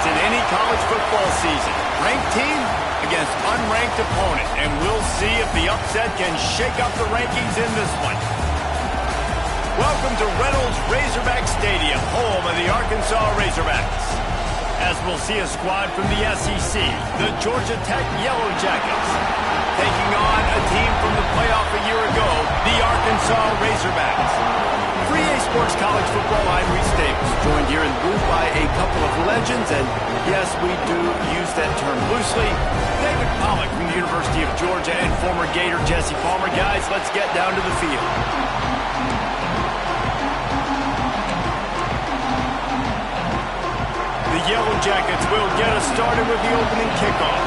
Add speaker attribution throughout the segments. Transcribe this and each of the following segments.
Speaker 1: It's in any college football season. Ranked team against unranked opponent. And we'll see if the upset can shake up the rankings in this one. Welcome to Reynolds Razorback Stadium, home of the Arkansas Razorbacks. As we'll see a squad from the SEC, the Georgia Tech Yellow Jackets, taking on a team from the playoff a year ago, the Arkansas Razorbacks. For EA Sports College Football, I'm Reese Davis, joined here in the booth by a couple of legends, and yes, we do use that term loosely. David Pollack from the University of Georgia and former Gator Jesse Palmer. Guys, let's get down to the field. The Yellow Jackets will get us started with the opening kickoff.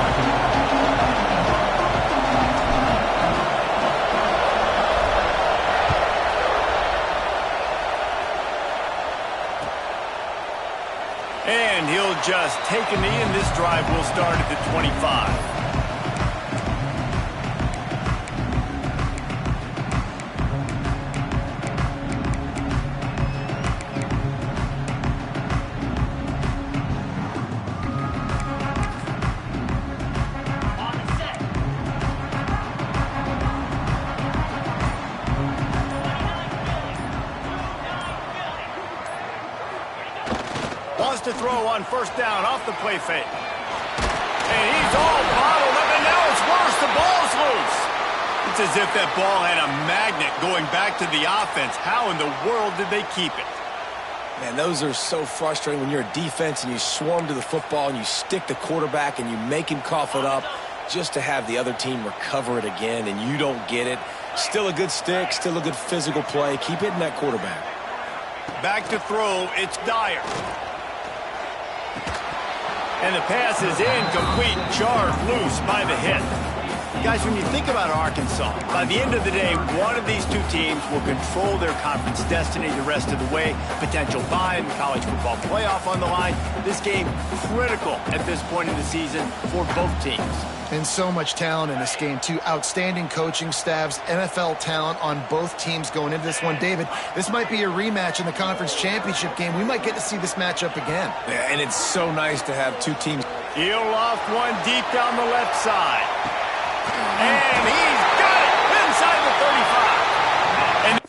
Speaker 1: And he'll just take a knee, and this drive will start at the 25. To throw on first down off the play fake. And he's all bottled up, and now it's worse. The ball's loose. It's as if that ball had a magnet going back to the offense. How in the world did they keep it?
Speaker 2: Man, those are so frustrating when you're a defense and you swarm to the football and you stick the quarterback and you make him cough it up just to have the other team recover it again and you don't get it. Still a good stick, still a good physical play. Keep hitting that quarterback.
Speaker 1: Back to throw, it's Dyer. And the pass is incomplete, charged loose by the hit. Guys, when you think about Arkansas, by the end of the day, one of these two teams will control their conference destiny the rest of the way. Potential bye in the college football playoff on the line. This game critical at this point in the season for both teams.
Speaker 3: And so much talent in this game, too. Outstanding coaching staffs, NFL talent on both teams going into this one. David, this might be a rematch in the conference championship game. We might get to see this matchup again.
Speaker 2: Yeah, and it's so nice to have two teams.
Speaker 1: He'll off one deep down the left side. And he's got it inside the 35. And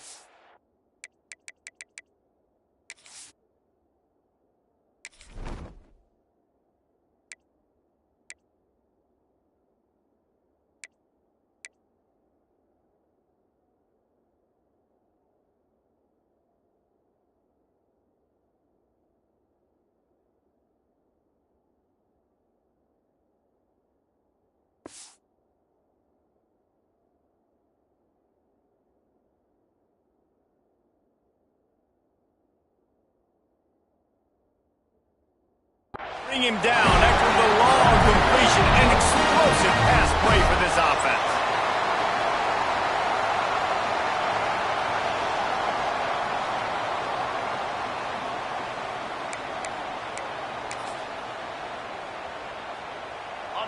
Speaker 1: bring him down after the long completion. An explosive pass play for this offense.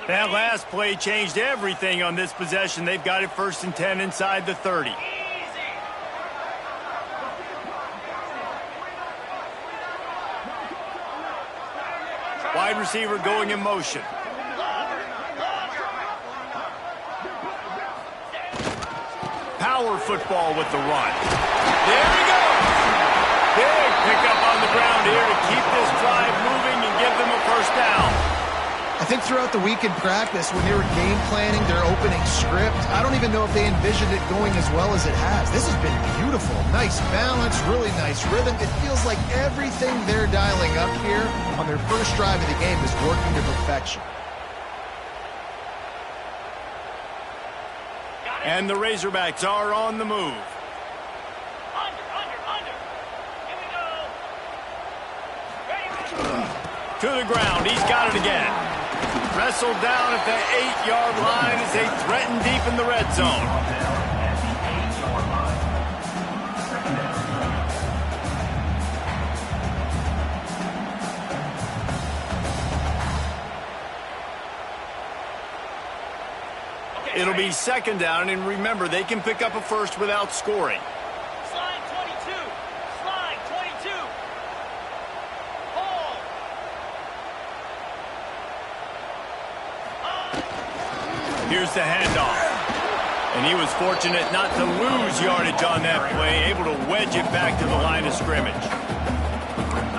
Speaker 1: That last play changed everything on this possession. They've got it 1st and 10 inside the 30. Wide receiver going in motion. Power football with the run. There he goes. Big pickup on the ground here to keep this drive moving and give them a first down.
Speaker 3: I think throughout the week in practice, when they were game planning their opening script, I don't even know if they envisioned it going as well as it has. This has been beautiful. Nice balance, really nice rhythm. It feels like everything they're dialing up here on their first drive of the game is working to perfection.
Speaker 1: And the Razorbacks are on the move.
Speaker 4: Under. Here we go. Ready.
Speaker 1: To the ground. He's got it again. Wrestled down at the 8-yard line as they threaten deep in the red zone. It'll be 2nd down, and remember, they can pick up a first without scoring.
Speaker 4: Slide 22. Slide 22. Hold.
Speaker 1: Here's the handoff. And he was fortunate not to lose yardage on that play, able to wedge it back to the line of scrimmage.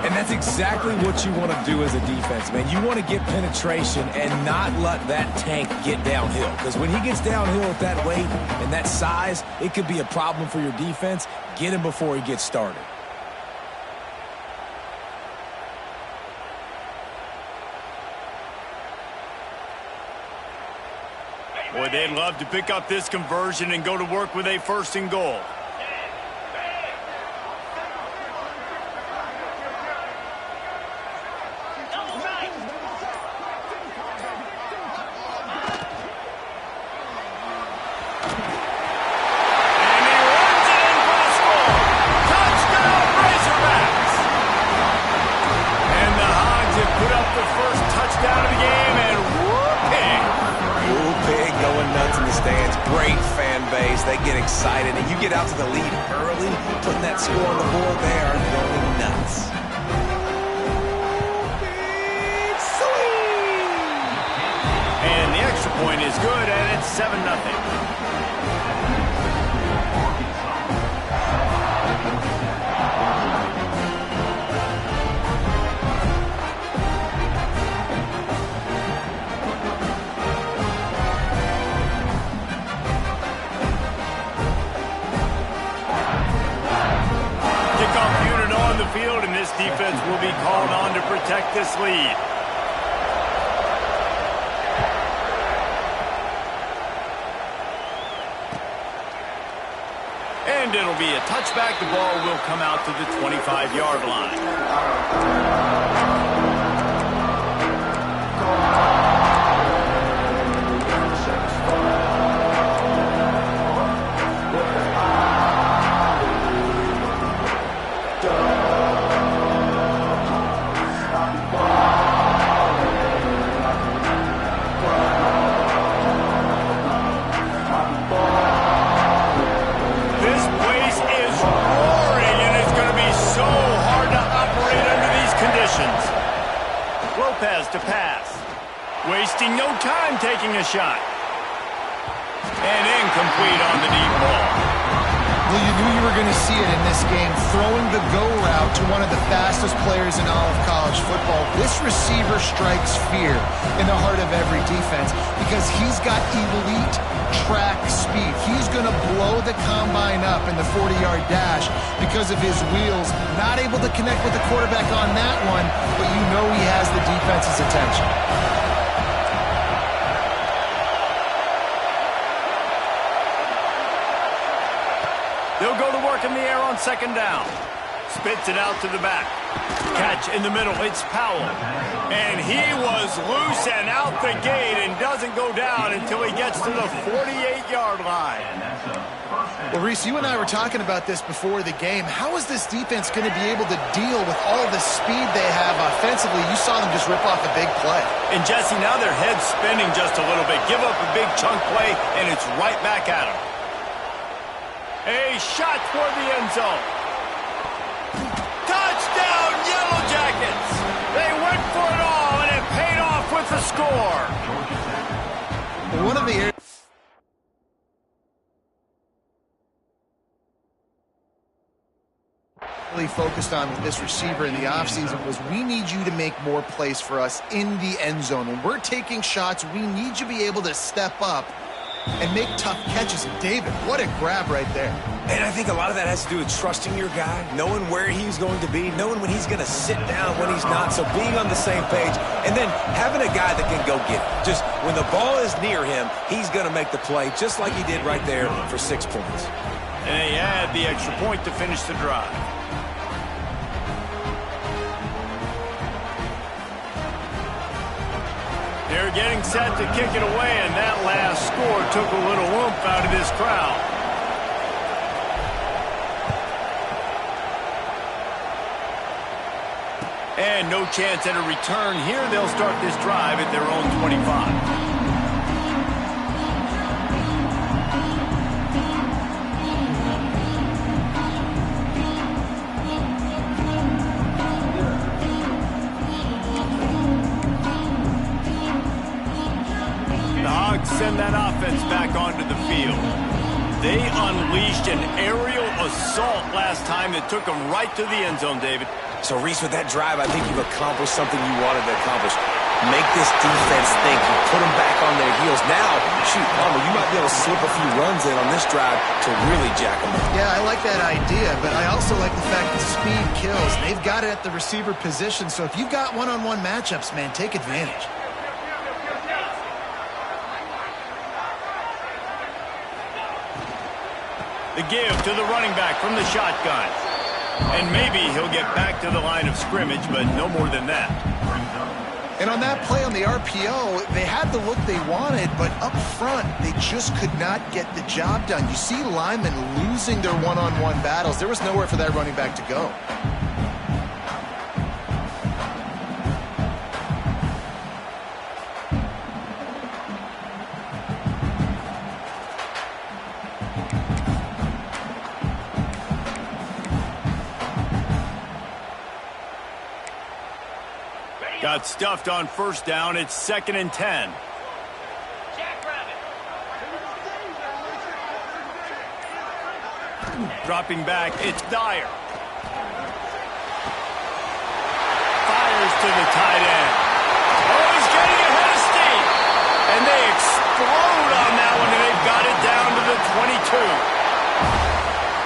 Speaker 2: And that's exactly what you want to do as a defense, man. You want to get penetration and not let that tank get downhill. Because when he gets downhill at that weight and that size, it could be a problem for your defense. Get him before he gets started.
Speaker 1: Boy, they'd love to pick up this conversion and go to work with a 1st and goal.
Speaker 2: They get excited, and you get out to the lead early, putting that score on the board, they are going nuts. Big swing!
Speaker 1: And the extra point is good, and it's 7-0. Field, and this defense will be called on to protect this lead. And it'll be a touchback. The ball will come out to the 25-yard line. To pass. Wasting no time taking a shot. And incomplete on the deep ball.
Speaker 3: Well, you knew you were going to see it in this game, throwing the go route to one of the fastest players in all of college football. This receiver strikes fear in the heart of every defense because he's got elite track speed. He's going to blow the combine up in the 40-yard dash because of his wheels. Not able to connect with the quarterback on that one, but you know he has the defense's attention.
Speaker 1: They'll go to work in the air on 2nd down. Spits it out to the back. Catch in the middle. It's Powell. And he was loose and out the gate and doesn't go down until he gets to the 48-yard line.
Speaker 3: Well, Reese, you and I were talking about this before the game. How is this defense going to be able to deal with all the speed they have offensively? You saw them just rip off a big play.
Speaker 1: And, Jesse, now their head's spinning just a little bit. Give up a big chunk play, and it's right back at them. A shot toward the end zone. Touchdown, Yellow Jackets! They went for it all, and it paid off with the score.
Speaker 3: One of the areas really focused on with this receiver in the offseason was we need you to make more plays for us in the end zone. When we're taking shots, we need you to be able to step up and make tough catches. And David, what a grab right there.
Speaker 2: And I think a lot of that has to do with trusting your guy, knowing where he's going to be, knowing when he's going to sit down, when he's not, so being on the same page, and then having a guy that can go get it. Just when the ball is near him, he's going to make the play, just like he did right there for 6 points.
Speaker 1: And they add the extra point to finish the drive. They're getting set to kick it away, and that last score took a little oomph out of this crowd. And no chance at a return here. They'll start this drive at their own 25. Send that offense back onto the field. They unleashed an aerial assault last time that took them right to the end zone, David.
Speaker 2: So, Reese, with that drive, I think you've accomplished something you wanted to accomplish. Make this defense think. You put them back on their heels. Now, shoot, Palmer, you might be able to slip a few runs in on this drive to really jack them up.
Speaker 3: Yeah, I like that idea, but I also like the fact that speed kills. They've got it at the receiver position, so if you've got one-on-one matchups, man, take advantage.
Speaker 1: The give to the running back from the shotgun. And maybe he'll get back to the line of scrimmage, but no more than that.
Speaker 3: And on that play on the RPO, they had the look they wanted, but up front, they just could not get the job done. You see linemen losing their one-on-one battles. There was nowhere for that running back to go.
Speaker 1: Got stuffed on first down. It's 2nd and 10. Dropping back, it's Dyer. Fires to the tight end. Oh, he's getting ahead of steam. And they explode on that one, and they've got it down to the 22.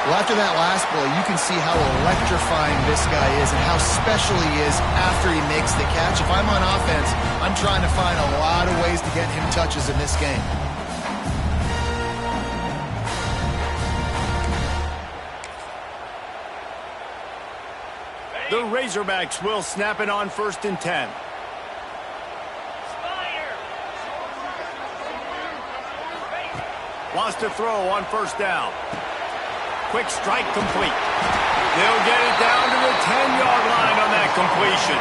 Speaker 3: Well, after that last play, you can see how electrifying this guy is and how special he is after he makes the catch. If I'm on offense, I'm trying to find a lot of ways to get him touches in this game.
Speaker 1: The Razorbacks will snap it on 1st and 10. Wants to throw on first down. Quick strike complete. They'll get it down to the 10-yard line on that completion.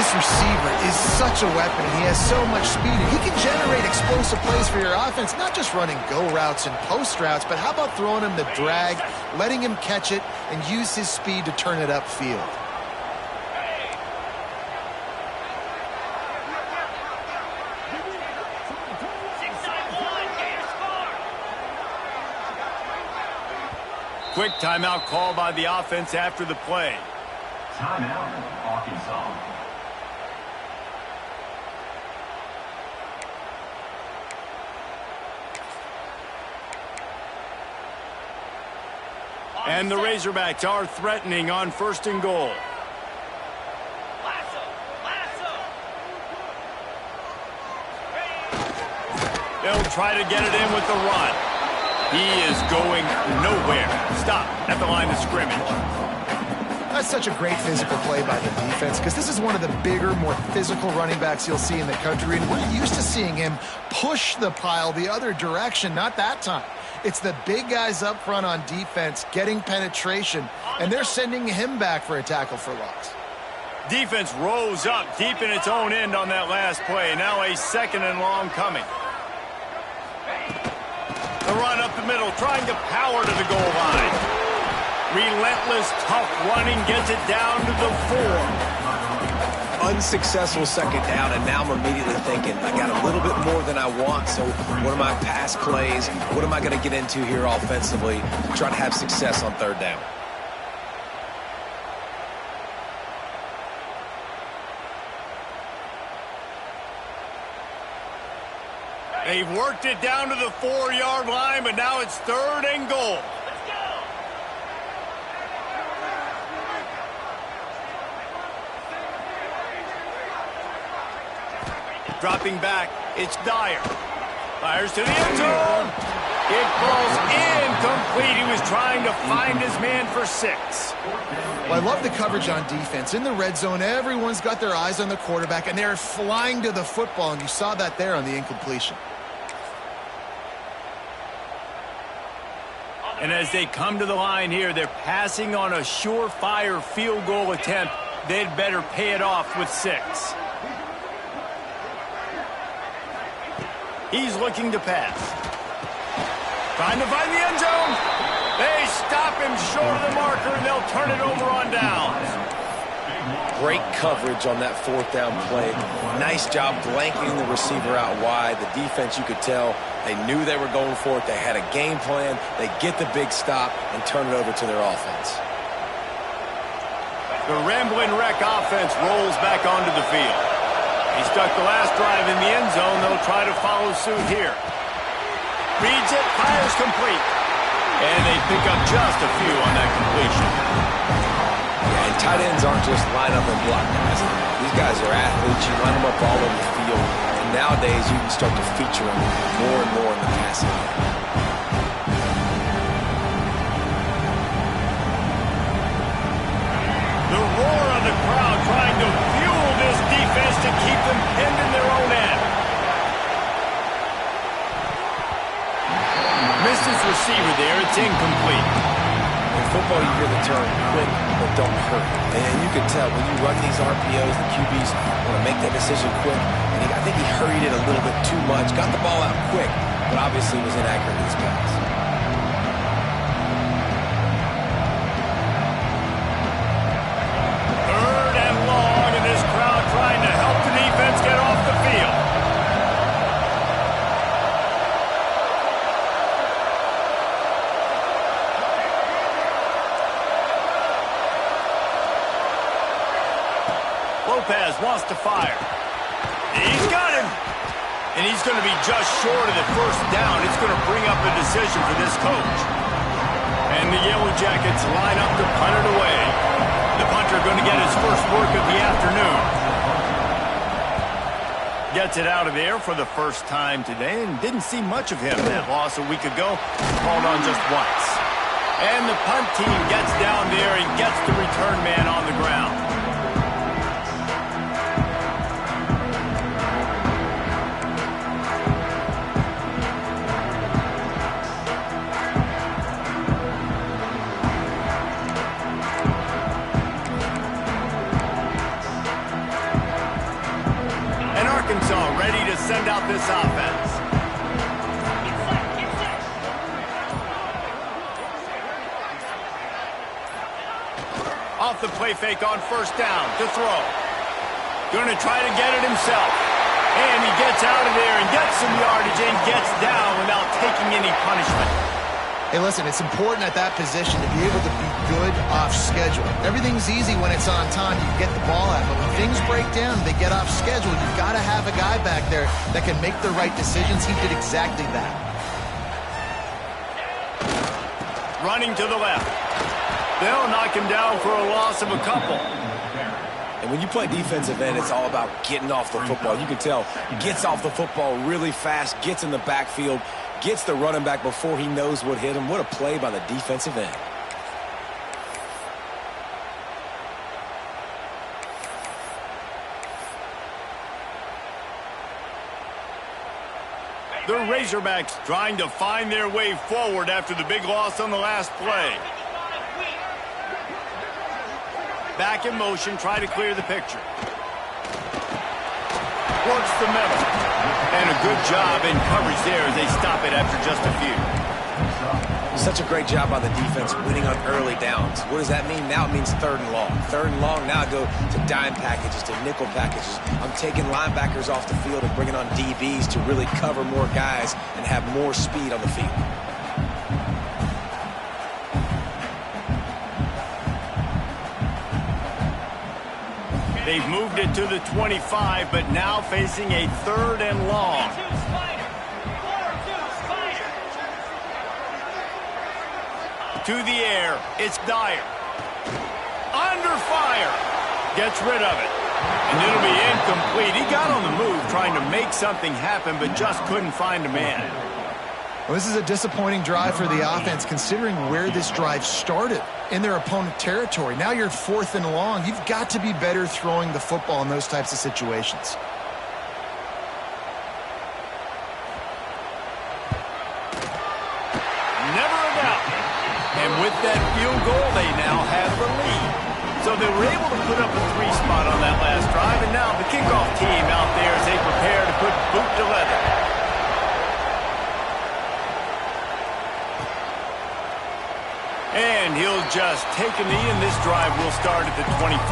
Speaker 3: This receiver is such a weapon. He has so much speed, and he can generate explosive plays for your offense, not just running go routes and post routes, but how about throwing him the drag, letting him catch it, and use his speed to turn it upfield.
Speaker 1: Quick timeout call by the offense after the play.
Speaker 5: Timeout, Arkansas.
Speaker 1: And the Razorbacks are threatening on 1st and goal. They'll try to get it in with the run. He is going nowhere. Stop at the line of scrimmage.
Speaker 3: That's such a great physical play by the defense because this is one of the bigger, more physical running backs you'll see in the country, and we're used to seeing him push the pile the other direction. Not that time. It's the big guys up front on defense getting penetration, and they're sending him back for a tackle for loss.
Speaker 1: Defense rose up deep in its own end on that last play. Now a 2nd and long coming. The run up the middle, trying to power to the goal line. Relentless, tough running gets it down to the 4.
Speaker 2: Unsuccessful 2nd down, and now I'm immediately thinking, I got a little bit more than I want, so what are my pass plays? What am I going to get into here offensively to try to have success on 3rd down?
Speaker 1: They've worked it down to the 4-yard line, but now it's 3rd and goal. Dropping back, it's Dyer. Fires to the end zone. It falls incomplete. He was trying to find his man for 6.
Speaker 3: Well, I love the coverage on defense. In the red zone, everyone's got their eyes on the quarterback, and they're flying to the football, and you saw that there on the incompletion.
Speaker 1: And as they come to the line here, they're passing on a surefire field goal attempt. They'd better pay it off with 6. He's looking to pass. Trying to find the end zone. They stop him short of the marker, and they'll turn it over on downs.
Speaker 2: great coverage on that fourth down play. Nice job blanketing the receiver out wide. The defense, you could tell, they knew they were going for it. They had a game plan. They get the big stop and turn it over to their offense.
Speaker 1: The Rambling Wreck offense rolls back onto the field. He stuck the last drive in the end zone. They'll try to follow suit here. Reads it, fires complete. And they pick up just a few on that completion.
Speaker 2: Yeah, and tight ends aren't just line up and block guys. These guys are athletes. You line them up all over the field. And nowadays, you can start to feature them more and more in the passing game.
Speaker 1: The roar of the crowd trying to fuel this defense to keep them pinned in their own end. Missed his receiver there. It's incomplete.
Speaker 2: In football, you hear the term quick but don't hurt. And you can tell when you run these RPOs, the QBs want to make that decision quick. And I think he hurried it a little bit too much. Got the ball out quick, but obviously was inaccurate in his pass.
Speaker 1: Third and long, and this crowd trying to help the defense get off the field. Lopez wants to fire. He's got him. And he's going to be just short of the first down. It's going to bring up a decision for this coach. And the Yellow Jackets line up to punt it away. The punter going to get his first work of the afternoon. Gets it out of there for the first time today and didn't see much of him. That loss a week ago, called on just once. And the punt team gets down there and gets the return man on the ground. Arkansas ready to send out this offense. Off the play fake on first down to throw. Going to try to get it himself. And he gets out of there and gets some yardage and gets down without taking any punishment.
Speaker 3: Hey, listen, it's important at that position to be able to be good off schedule. Everything's easy when it's on time. You get the ball out. But when things break down, they get off schedule. You've got to have a guy back there that can make the right decisions. He did exactly that.
Speaker 1: Running to the left. They'll knock him down for a loss of a couple.
Speaker 2: And when you play defensive end, it's all about getting off the football. You can tell, gets off the football really fast, gets in the backfield, gets the running back before he knows what hit him. What a play by the defensive end.
Speaker 1: The Razorbacks trying to find their way forward after the big loss on the last play. Back in motion, try to clear the picture. Works the middle. And a good job in coverage there as they stop it after just a few.
Speaker 2: Such a great job by the defense winning on early downs. What does that mean? Now it means third and long. Third and long, now I go to dime packages, to nickel packages. I'm taking linebackers off the field and bringing on DBs to really cover more guys and have more speed on the field.
Speaker 1: They've moved it to the 25, but now facing a third and long. To the air, it's Dyer. Under fire. Gets rid of it. And it'll be incomplete. He got on the move trying to make something happen, but just couldn't find a man.
Speaker 3: Well, this is a disappointing drive for the offense, considering where this drive started in their opponent territory. Now you're fourth and long. You've got to be better throwing the football in those types of situations.
Speaker 1: Never a doubt. And with that field goal, they now have the lead. So they were able to put up a 3 spot on that last drive, and now the kickoff team out there as they prepare to put boot to leather. And he'll just take a knee, and this drive will start at the 25.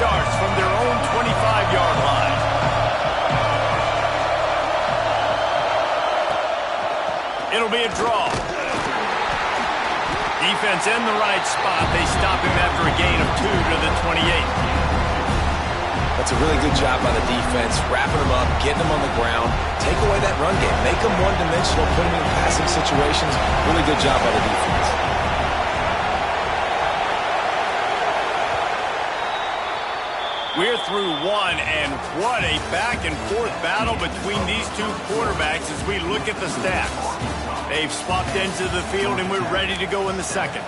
Speaker 1: starts from their own 25-yard line. It'll be a draw. Defense in the right spot. They stop him after a gain of 2 to the 28.
Speaker 2: That's a really good job by the defense, wrapping them up, getting them on the ground, take away that run game, make them one-dimensional, put them in passing situations. Really good job by the defense.
Speaker 1: We're through one, and what a back-and-forth battle between these two quarterbacks as we look at the stats. They've swapped ends of the field, and we're ready to go in the second.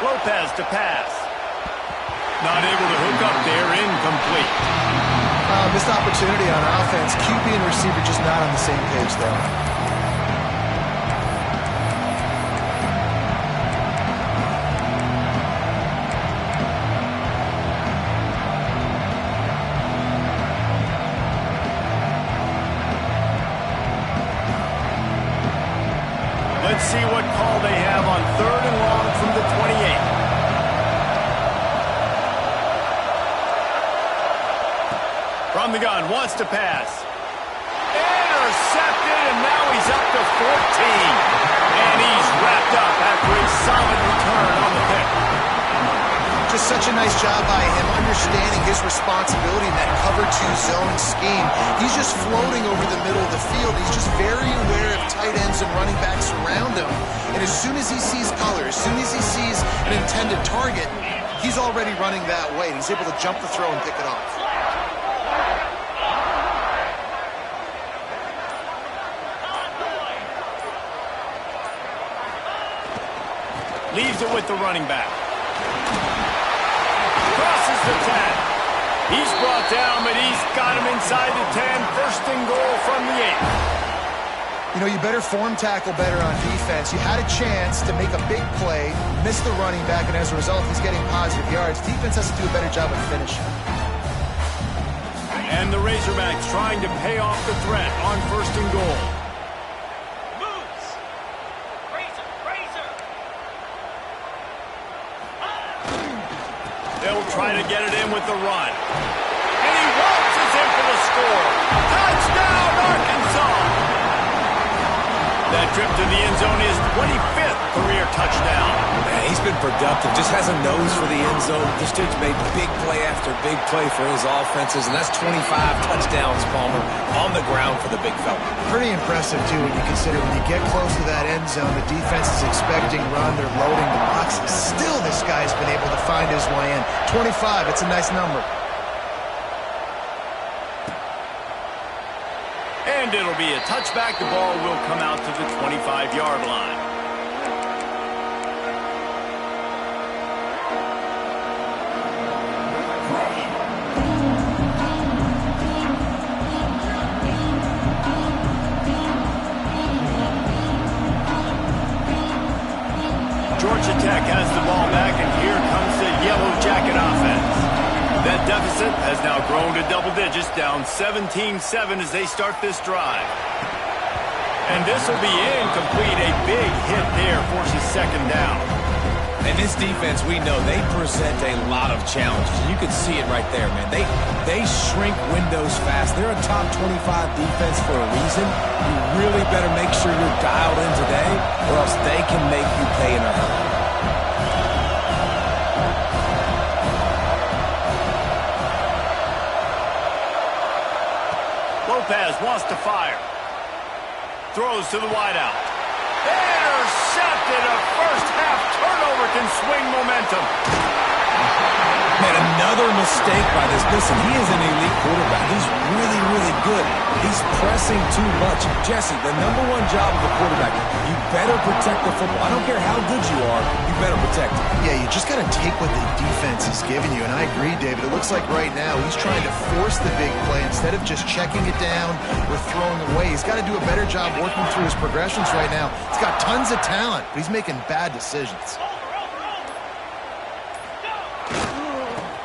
Speaker 1: Lopez to pass. Not able to hook up there, incomplete.
Speaker 3: Missed opportunity on offense. QB and receiver just not on the same page there.
Speaker 1: Let's see what call they have on 3rd and long from the 28. From the gun, wants to pass. Intercepted, and now he's up to 14. And he's wrapped up after a solid return on the pick.
Speaker 3: Just such a nice job by him, understanding his responsibility in that cover 2 zone scheme. He's just floating over the middle of the field. He's just very aware of tight ends and running backs around him. And as soon as he sees color, as soon as he sees an intended target, he's already running that way. And he's able to jump the throw and pick it off.
Speaker 1: Leaves it with the running back. Crosses the 10. He's brought down, but he's got him inside the 10. 1st and goal from the 8.
Speaker 3: You know, you better form tackle better on defense. You had a chance to make a big play, miss the running back, and as a result, he's getting positive yards. Defense has to do a better job of finishing.
Speaker 1: And the Razorbacks trying to pay off the threat on 1st and goal.
Speaker 4: Moves. Razor.
Speaker 1: They'll try to get it in with the run. And he waltzes in for the score. Touchdown, Arkansas! That trip to the end zone is 25th career touchdown.
Speaker 2: Man, he's been productive, just has a nose for the end zone. This dude's made big play after big play for his offenses, and that's 25 touchdowns, Palmer, on the ground for the big fella.
Speaker 3: Pretty impressive, too, when you consider when you get close to that end zone, the defense is expecting run, they're loading the boxes. Still, this guy's been able to find his way in. 25, it's a nice number.
Speaker 1: And it'll be a touchback. The ball will come out to the 25-yard line. Georgia Tech has the ball back, and here comes the Yellow Jacket offense. That deficit has now grown to double digits, down 17-7 as they start this drive. And this will be incomplete. A big hit there forces 2nd down.
Speaker 2: And this defense, we know, they present a lot of challenges. You can see it right there, man. They shrink windows fast. They're a top 25 defense for a reason. You really better make sure you're dialed in today, or else they can make you pay in a hurry.
Speaker 1: Lopez wants to fire. Throws to the wideout. Intercepted. A first-half turnover can swing momentum.
Speaker 2: Man, Another mistake by this. Listen, he is an elite quarterback. He's really, really good. He's pressing too much. Jesse, the number one job of a quarterback, you better protect the football. I don't care how good you are, you better protect it.
Speaker 3: Yeah, you just got to take what the defense is giving you, and I agree, David. It looks like right now he's trying to force the big play instead of just checking it down or throwing away. He's got to do a better job working through his progressions right now. He's got tons of talent, but he's making bad decisions.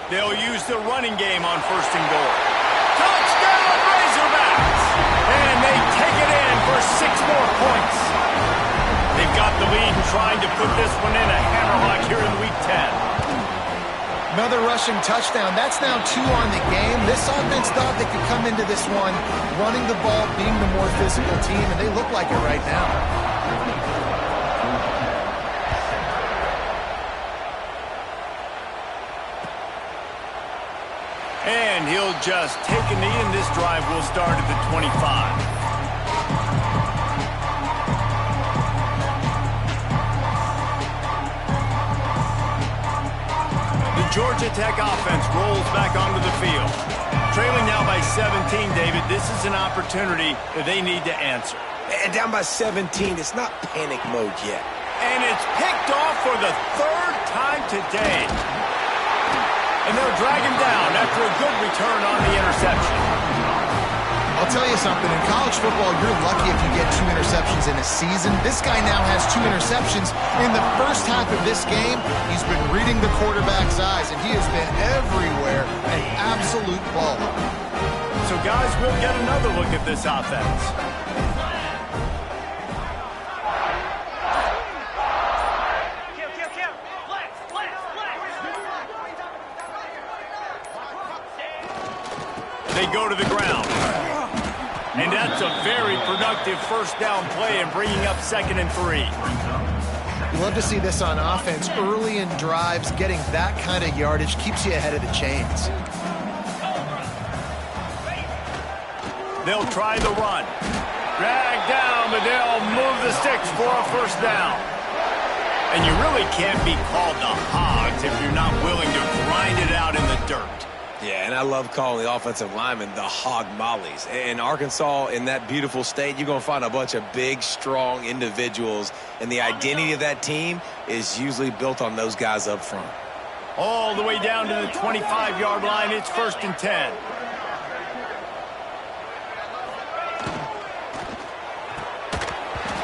Speaker 1: They'll use the running game on 1st and goal. Touchdown, Razorbacks! And they take it in for 6 more points. They've got the lead and trying to put this one in a hammerlock here in Week 10.
Speaker 3: Another rushing touchdown. That's now 2 on the game. This offense thought they could come into this one running the ball, being the more physical team, and they look like it right now.
Speaker 1: And he'll just take a knee, and this drive will start at the 25. The Georgia Tech offense rolls back onto the field. Trailing now by 17, David. This is an opportunity that they need to answer.
Speaker 2: And down by 17, it's not panic mode yet.
Speaker 1: And it's picked off for the 3rd time today. And they'll drag him down after a good return on the interception.
Speaker 3: I'll tell you something. In college football, you're lucky if you get 2 interceptions in a season. This guy now has 2 interceptions. In the first half of this game, he's been reading the quarterback's eyes, and he has been everywhere, an absolute baller.
Speaker 1: So, guys, we'll get another look at this offense. They go to the ground. And that's a very productive 1st down play and bringing up 2nd and 3.
Speaker 3: You love to see this on offense. Early in drives, getting that kind of yardage keeps you ahead of the chains.
Speaker 1: They'll try the run. Drag down, but they'll move the sticks for a 1st down. And you really can't be called the Hogs if you're not willing to grind it out in the dirt.
Speaker 2: Yeah, and I love calling the offensive linemen the hog mollies. In Arkansas, in that beautiful state, you're going to find a bunch of big, strong individuals, and the identity of that team is usually built on those guys up front.
Speaker 1: All the way down to the 25-yard line, it's 1st and 10.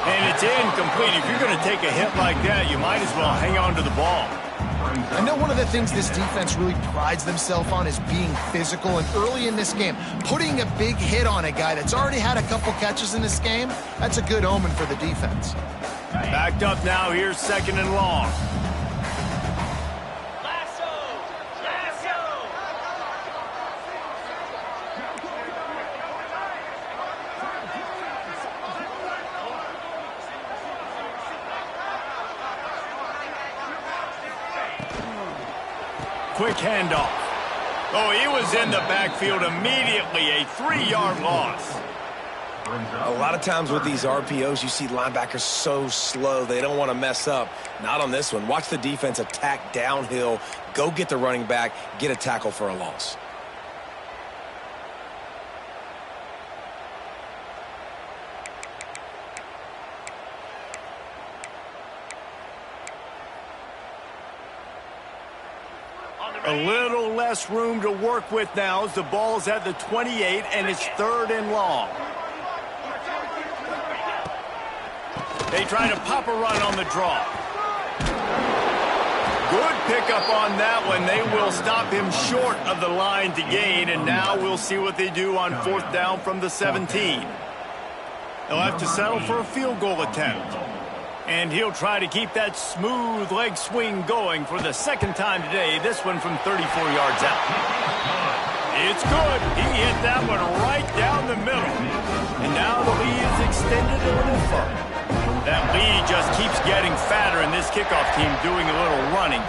Speaker 1: And it's incomplete. If you're going to take a hit like that, you might as well hang on to the ball.
Speaker 3: I know one of the things this defense really prides themselves on is being physical, and early in this game, putting a big hit on a guy that's already had a couple catches in this game, that's a good omen for the defense.
Speaker 1: Backed up now, here's 2nd and long. Quick handoff. Oh, he was in the backfield immediately. A 3-yard loss.
Speaker 2: A lot of times with these RPOs, you see linebackers so slow, they don't want to mess up. Not on this one. Watch the defense attack downhill, go get the running back, get a tackle for a loss.
Speaker 1: A little less room to work with now as the ball's at the 28 and it's 3rd and long. They try to pop a run on the draw. Good pickup on that one. They will stop him short of the line to gain, and now we'll see what they do on 4th down from the 17. They'll have to settle for a field goal attempt. And he'll try to keep that smooth leg swing going for the 2nd time today, this one from 34 yards out. It's good. He hit that one right down the middle. And now the lead is extended a little further. That lead just keeps getting fatter, and this kickoff team doing a little running.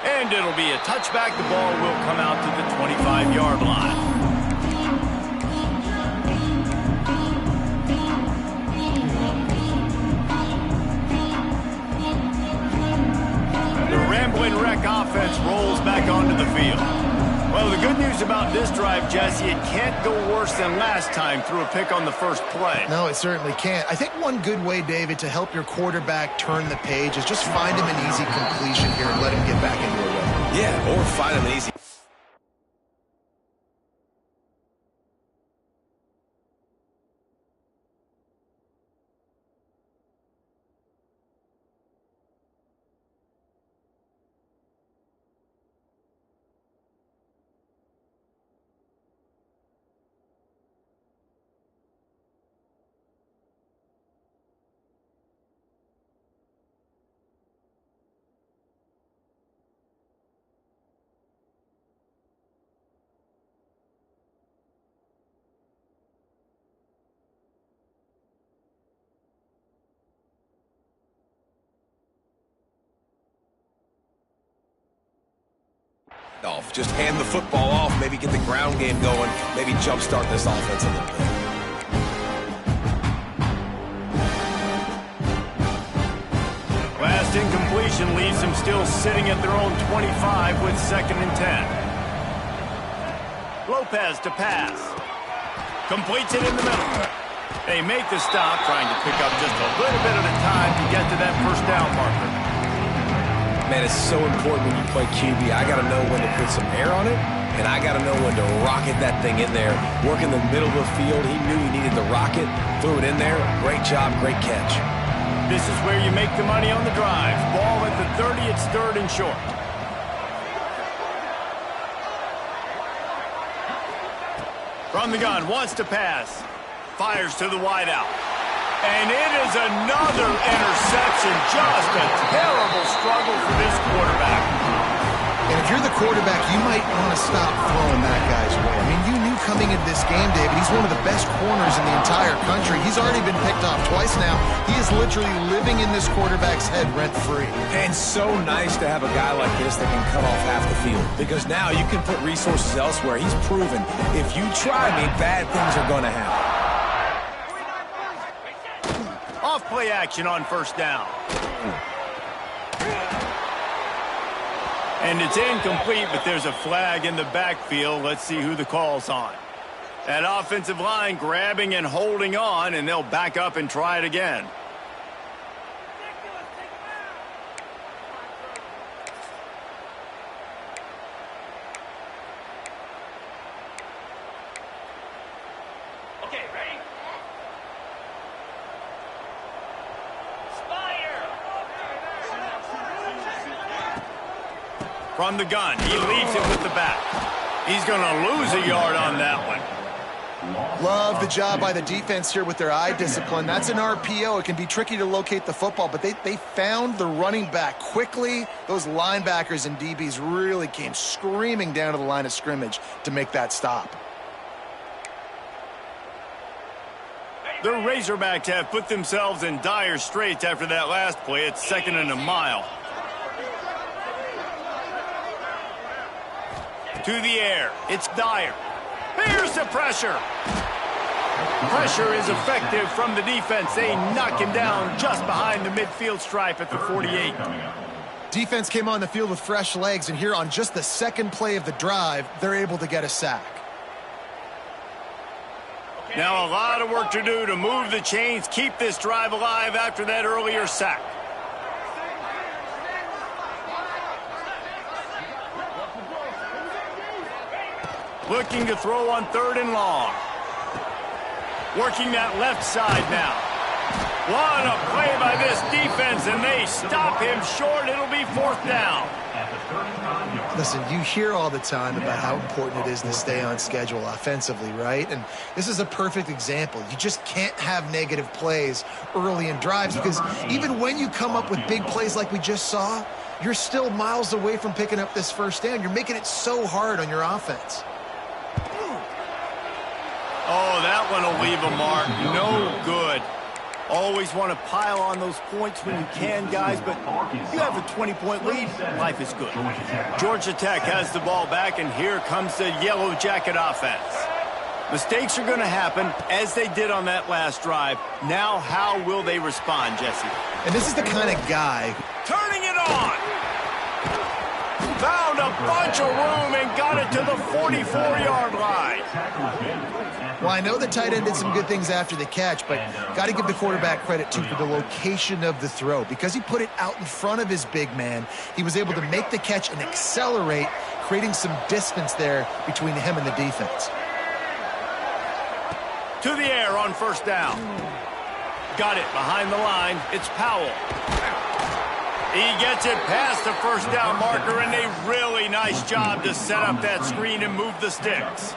Speaker 1: And it'll be a touchback. The ball will come out to the 25-yard line. onto the field. Well, the good news about this drive, Jesse, it can't go worse than last time through a pick on the first play.
Speaker 3: No, it certainly can't. I think one good way, David, to help your quarterback turn the page is just find him an easy completion here and let him get back into a rhythm.
Speaker 2: Yeah, or find him an easy. Off. Just hand the football off, maybe get the ground game going, maybe jumpstart this offense a little bit.
Speaker 1: Last incompletion leaves them still sitting at their own 25 with 2nd and 10. Lopez to pass. Completes it in the middle. They make the stop, trying to pick up just a little bit at a time to get to that first down marker.
Speaker 2: Man, it's so important when you play QB. I got to know when to put some air on it, and I got to know when to rocket that thing in there. Work in the middle of the field. He knew he needed the rocket, threw it in there. Great job, great catch.
Speaker 1: This is where you make the money on the drive. Ball at the 30, it's 3rd and short. From the gun, wants to pass. Fires to the wideout. And it is another interception. Just a terrible struggle for this quarterback.
Speaker 3: And if you're the quarterback, you might want to stop throwing that guy's way. I mean, you knew coming into this game, David, he's one of the best corners in the entire country. He's already been picked off twice now. He is literally living in this quarterback's head rent-free.
Speaker 2: And so nice to have a guy like this that can cut off half the field, because now you can put resources elsewhere. He's proven if you try me, bad things are going to happen.
Speaker 1: Off-play action on 1st down. And it's incomplete, but there's a flag in the backfield. Let's see who the call's on. That offensive line grabbing and holding on, and they'll back up and try it again.
Speaker 4: Okay, ready?
Speaker 1: From the gun, he leaves it with the back. He's going to lose a yard on that one.
Speaker 3: Love the job by the defense here with their eye discipline. That's an RPO. It can be tricky to locate the football, but they found the running back quickly. Those linebackers and DBs really came screaming down to the line of scrimmage to make that stop.
Speaker 1: The Razorbacks have put themselves in dire straits after that last play. It's 2nd and a mile. To the air. It's Dyer. Here's the pressure. Pressure is effective from the defense. They knock him down just behind the midfield stripe at the 48.
Speaker 3: Defense came on the field with fresh legs, and here on just the 2nd play of the drive, they're able to get a sack.
Speaker 1: Now a lot of work to do to move the chains, keep this drive alive after that earlier sack. Looking to throw on 3rd and long. Working that left side now. What a play by this defense, and they stop him short. It'll be 4th down.
Speaker 3: Listen, you hear all the time about how important it is to stay on schedule offensively, right? And this is a perfect example. You just can't have negative plays early in drives, because even when you come up with big plays like we just saw, you're still miles away from picking up this 1st down. You're making it so hard on your offense.
Speaker 1: Oh, that one will leave a mark. No good. Always want to pile on those points when you can, guys, but you have a 20-point lead. Life is good. Georgia Tech has the ball back, and here comes the Yellow Jacket offense. Mistakes are going to happen, as they did on that last drive. Now, how will they respond, Jesse?
Speaker 3: And this is the kind of guy.
Speaker 1: Turning it on. Foul found a bunch of room and got it to the 44-yard line.
Speaker 3: Well, I know the tight end did some good things after the catch, but got to give the quarterback credit, too, for the location of the throw. Because he put it out in front of his big man, he was able to make the catch and accelerate, creating some distance there between him and the defense.
Speaker 1: To the air on first down. Got it behind the line. It's Powell. He gets it past the first down marker, and a really nice job to set up that screen and move the sticks.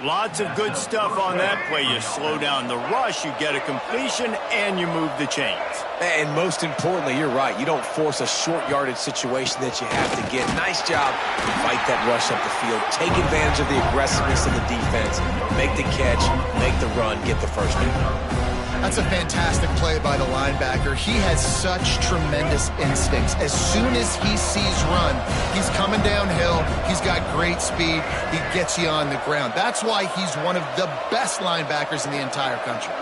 Speaker 1: Lots of good stuff on that play. You slow down the rush, you get a completion, and you move the chains.
Speaker 2: And most importantly, you're right. You don't force a short yardage situation that you have to get. Nice job to fight that rush up the field. Take advantage of the aggressiveness of the defense. Make the catch, make the run, get the first down.
Speaker 3: That's a fantastic play by the linebacker. He has such tremendous instincts. As soon as he sees run, he's coming downhill. He's got great speed. He gets you on the ground. That's why he's one of the best linebackers in the entire country.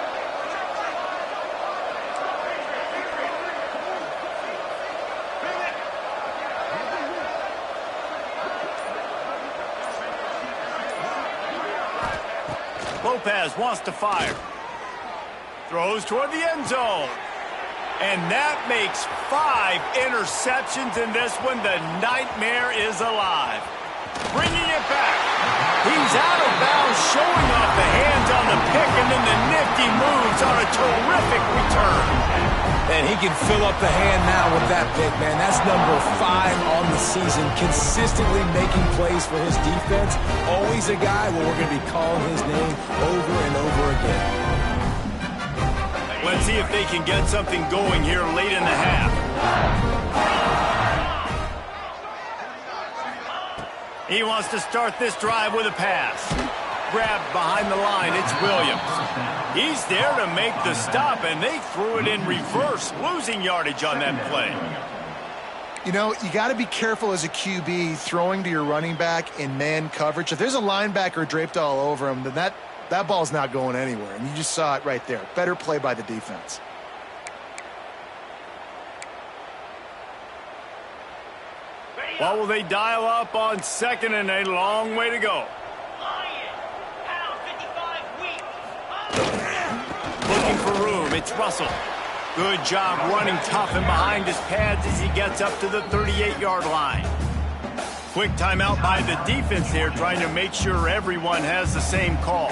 Speaker 1: Lopez wants to fire. Throws toward the end zone. And that makes 5 interceptions in this one. The nightmare is alive. Bringing it back. He's out of bounds, showing off the hands on the pick, and then the nifty moves on a terrific return.
Speaker 2: And he can fill up the hand now with that pick, man. That's number 5 on the season, consistently making plays for his defense. Always a guy where we're going to be calling his name over and over again.
Speaker 1: Let's see if they can get something going here late in the half. He wants to start this drive with a pass. Grabbed behind the line, it's Williams. He's there to make the stop, and they threw it in reverse, losing yardage on that play.
Speaker 3: You know, you got to be careful as a QB throwing to your running back in man coverage. If there's a linebacker draped all over him, then that ball's not going anywhere, and you just saw it right there. Better play by the defense.
Speaker 1: What will they dial up on second, and a long way to go? Looking for room, it's Russell. Good job running tough and behind his pads as he gets up to the 38-yard line. Quick timeout by the defense here, trying to make sure everyone has the same call.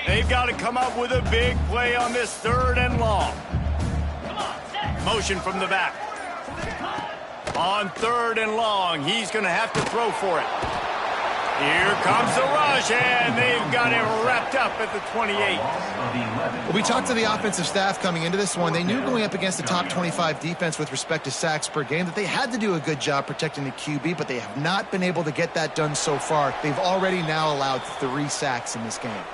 Speaker 1: They've got to come up with a big play on this 3rd and long. Motion from the back. On 3rd and long, he's going to have to throw for it. Here comes the rush, and they've got it wrapped up at the 28.
Speaker 3: Well, we talked to the offensive staff coming into this one. They knew going up against the top 25 defense with respect to sacks per game that they had to do a good job protecting the QB, but they have not been able to get that done so far. They've already now allowed 3 sacks in this game.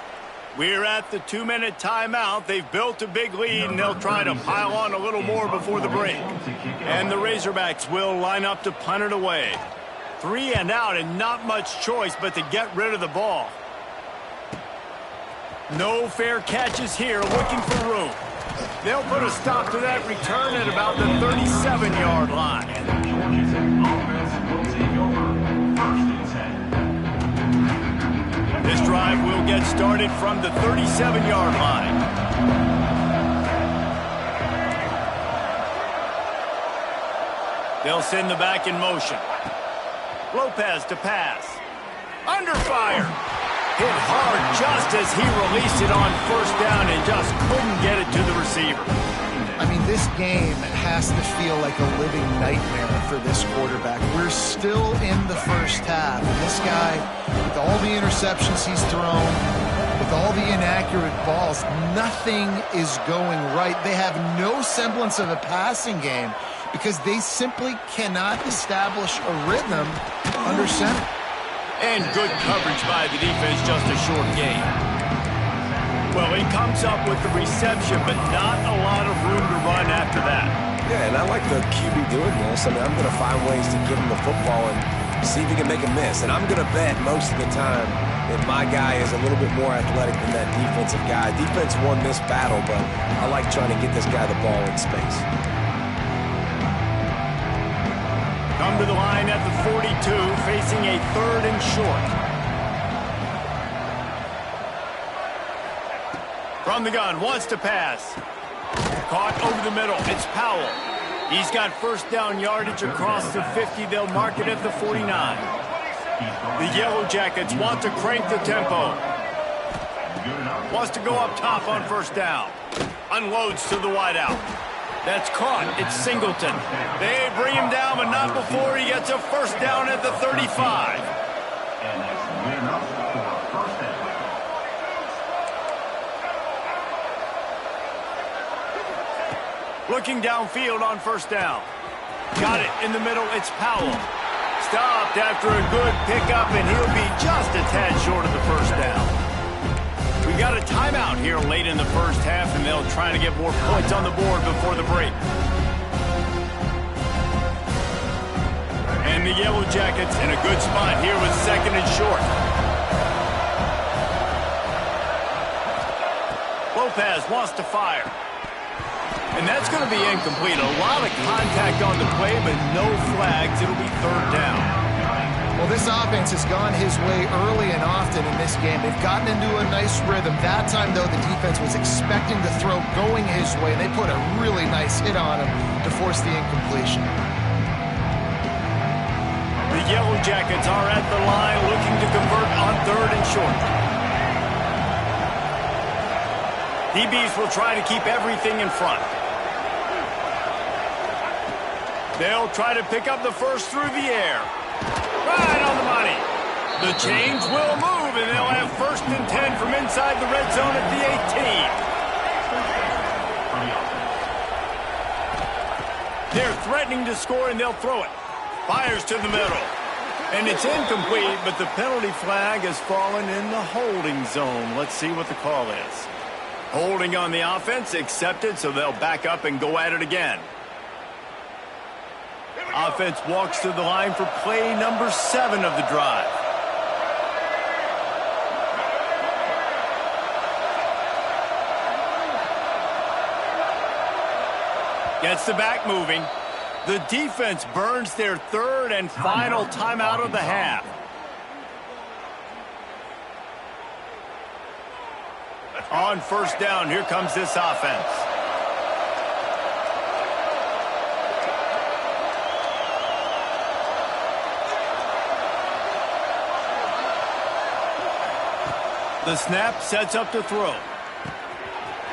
Speaker 1: We're at the 2-minute timeout. They've built a big lead, and they'll try to pile on a little more before the break. And the Razorbacks will line up to punt it away. 3 and out, and not much choice but to get rid of the ball. No fair catches here, looking for room. They'll put a stop to that return at about the 37-yard line. This drive will get started from the 37-yard line. They'll send the back in motion. Lopez to pass. Under fire. Hit hard just as he released it on first down and just couldn't get it to the receiver.
Speaker 3: I mean, this game has to feel like a living nightmare for this quarterback. We're still in the first half. And this guy, with all the interceptions he's thrown, with all the inaccurate balls, nothing is going right. They have no semblance of a passing game because they simply cannot establish a rhythm under center.
Speaker 1: And good coverage by the defense, just a short gain. Well, he comes up with the reception, but not a lot of room to run after that.
Speaker 2: Yeah, and I like the QB doing this. I mean, I'm going to find ways to give him the football and see if he can make a miss. And I'm going to bet most of the time that my guy is a little bit more athletic than that defensive guy. Defense won this battle, but I like trying to get this guy the ball in space.
Speaker 1: Come to the line at the 42, facing a 3rd and short. From the gun, wants to pass. Caught over the middle. It's Powell. He's got first down yardage across the 50. They'll mark it at the 49. The Yellow Jackets want to crank the tempo. Wants to go up top on first down. Unloads to the wideout. That's caught. It's Singleton. They bring him down, but not before he gets a first down at the 35.
Speaker 5: And that's good enough for a first down.
Speaker 1: Looking downfield on first down. Got it in the middle. It's Powell. Stopped after a good pickup, and he'll be just a tad short of the first down. We got a timeout here late in the first half, and they'll try to get more points on the board before the break. And the Yellow Jackets in a good spot here with 2nd and short. Lopez wants to fire. And that's going to be incomplete. A lot of contact on the play, but no flags. It'll be 3rd down.
Speaker 3: Well, this offense has gone his way early and often in this game. They've gotten into a nice rhythm. That time, though, the defense was expecting the throw going his way, and they put a really nice hit on him to force the incompletion.
Speaker 1: The Yellow Jackets are at the line looking to convert on 3rd and short. DBs will try to keep everything in front. They'll try to pick up the first through the air. Right on the money. The chains will move, and they'll have 1st and 10 from inside the red zone at the 18. They're threatening to score, and they'll throw it. Fires to the middle. And it's incomplete, but the penalty flag has fallen in the holding zone. Let's see what the call is. Holding on the offense, accepted, so they'll back up and go at it again. Offense walks to the line for play number 7 of the drive. Gets the back moving. The defense burns their 3rd and final timeout of the half. On first down, here comes this offense. The snap sets up to throw.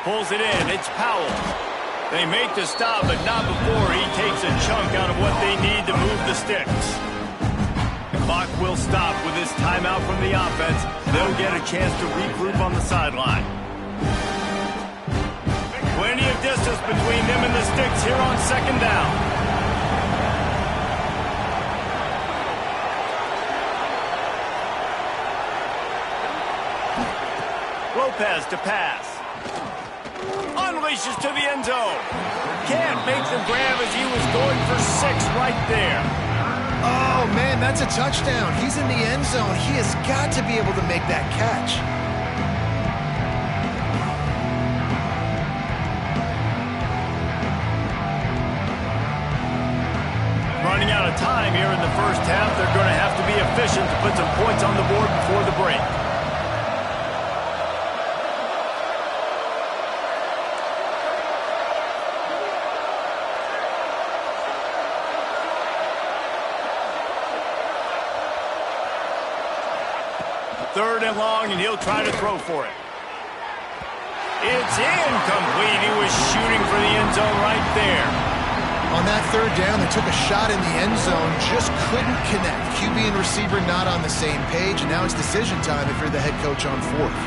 Speaker 1: Pulls it in. It's Powell. They make the stop, but not before he takes a chunk out of what they need to move the sticks. The clock will stop with this timeout from the offense. They'll get a chance to regroup on the sideline. Plenty of distance between them and the sticks here on 2nd down. Lopez to pass. Unleashes to the end zone. Can't make the grab as he was going for 6 right there.
Speaker 3: Oh, man, that's a touchdown. He's in the end zone. He has got to be able to make that catch.
Speaker 1: Running out of time here in the first half. They're going to have to be efficient to put some points on the board before the break. Third and long, and he'll try to throw for it. It's incomplete. He was shooting for the end zone right there.
Speaker 3: On that 3rd down, they took a shot in the end zone, just couldn't connect. QB and receiver not on the same page, and now it's decision time if you're the head coach on 4th.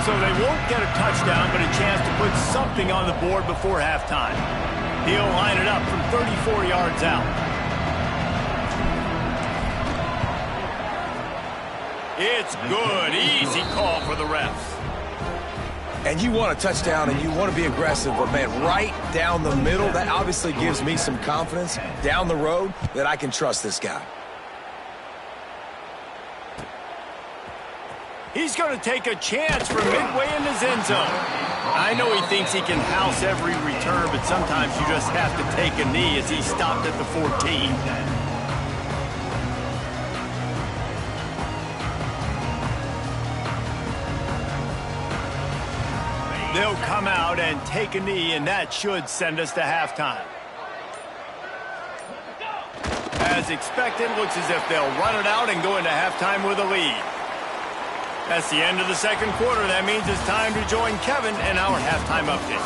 Speaker 1: So they won't get a touchdown, but a chance to put something on the board before halftime. He'll line it up from 34 yards out. It's good. Easy call for the refs.
Speaker 2: And you want a touchdown and you want to be aggressive, but man, right down the middle, that obviously gives me some confidence down the road that I can trust this guy.
Speaker 1: He's going to take a chance from midway in his end zone. I know he thinks he can house every return, but sometimes you just have to take a knee as he stopped at the 14. They'll come out and take a knee, and that should send us to halftime. As expected, looks as if they'll run it out and go into halftime with a lead. That's the end of the second quarter. That means it's time to join Kevin in our halftime update.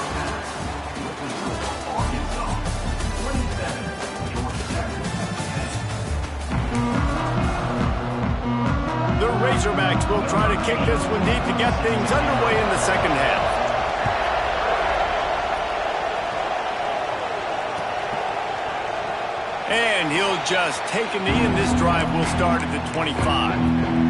Speaker 1: The Razorbacks will try to kick this one deep to get things underway in the second half. And he'll just take a knee, and this drive will start at the 25.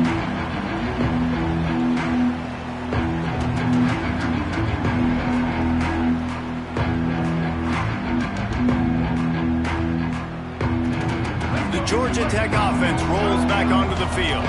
Speaker 1: Georgia Tech offense rolls back onto the field.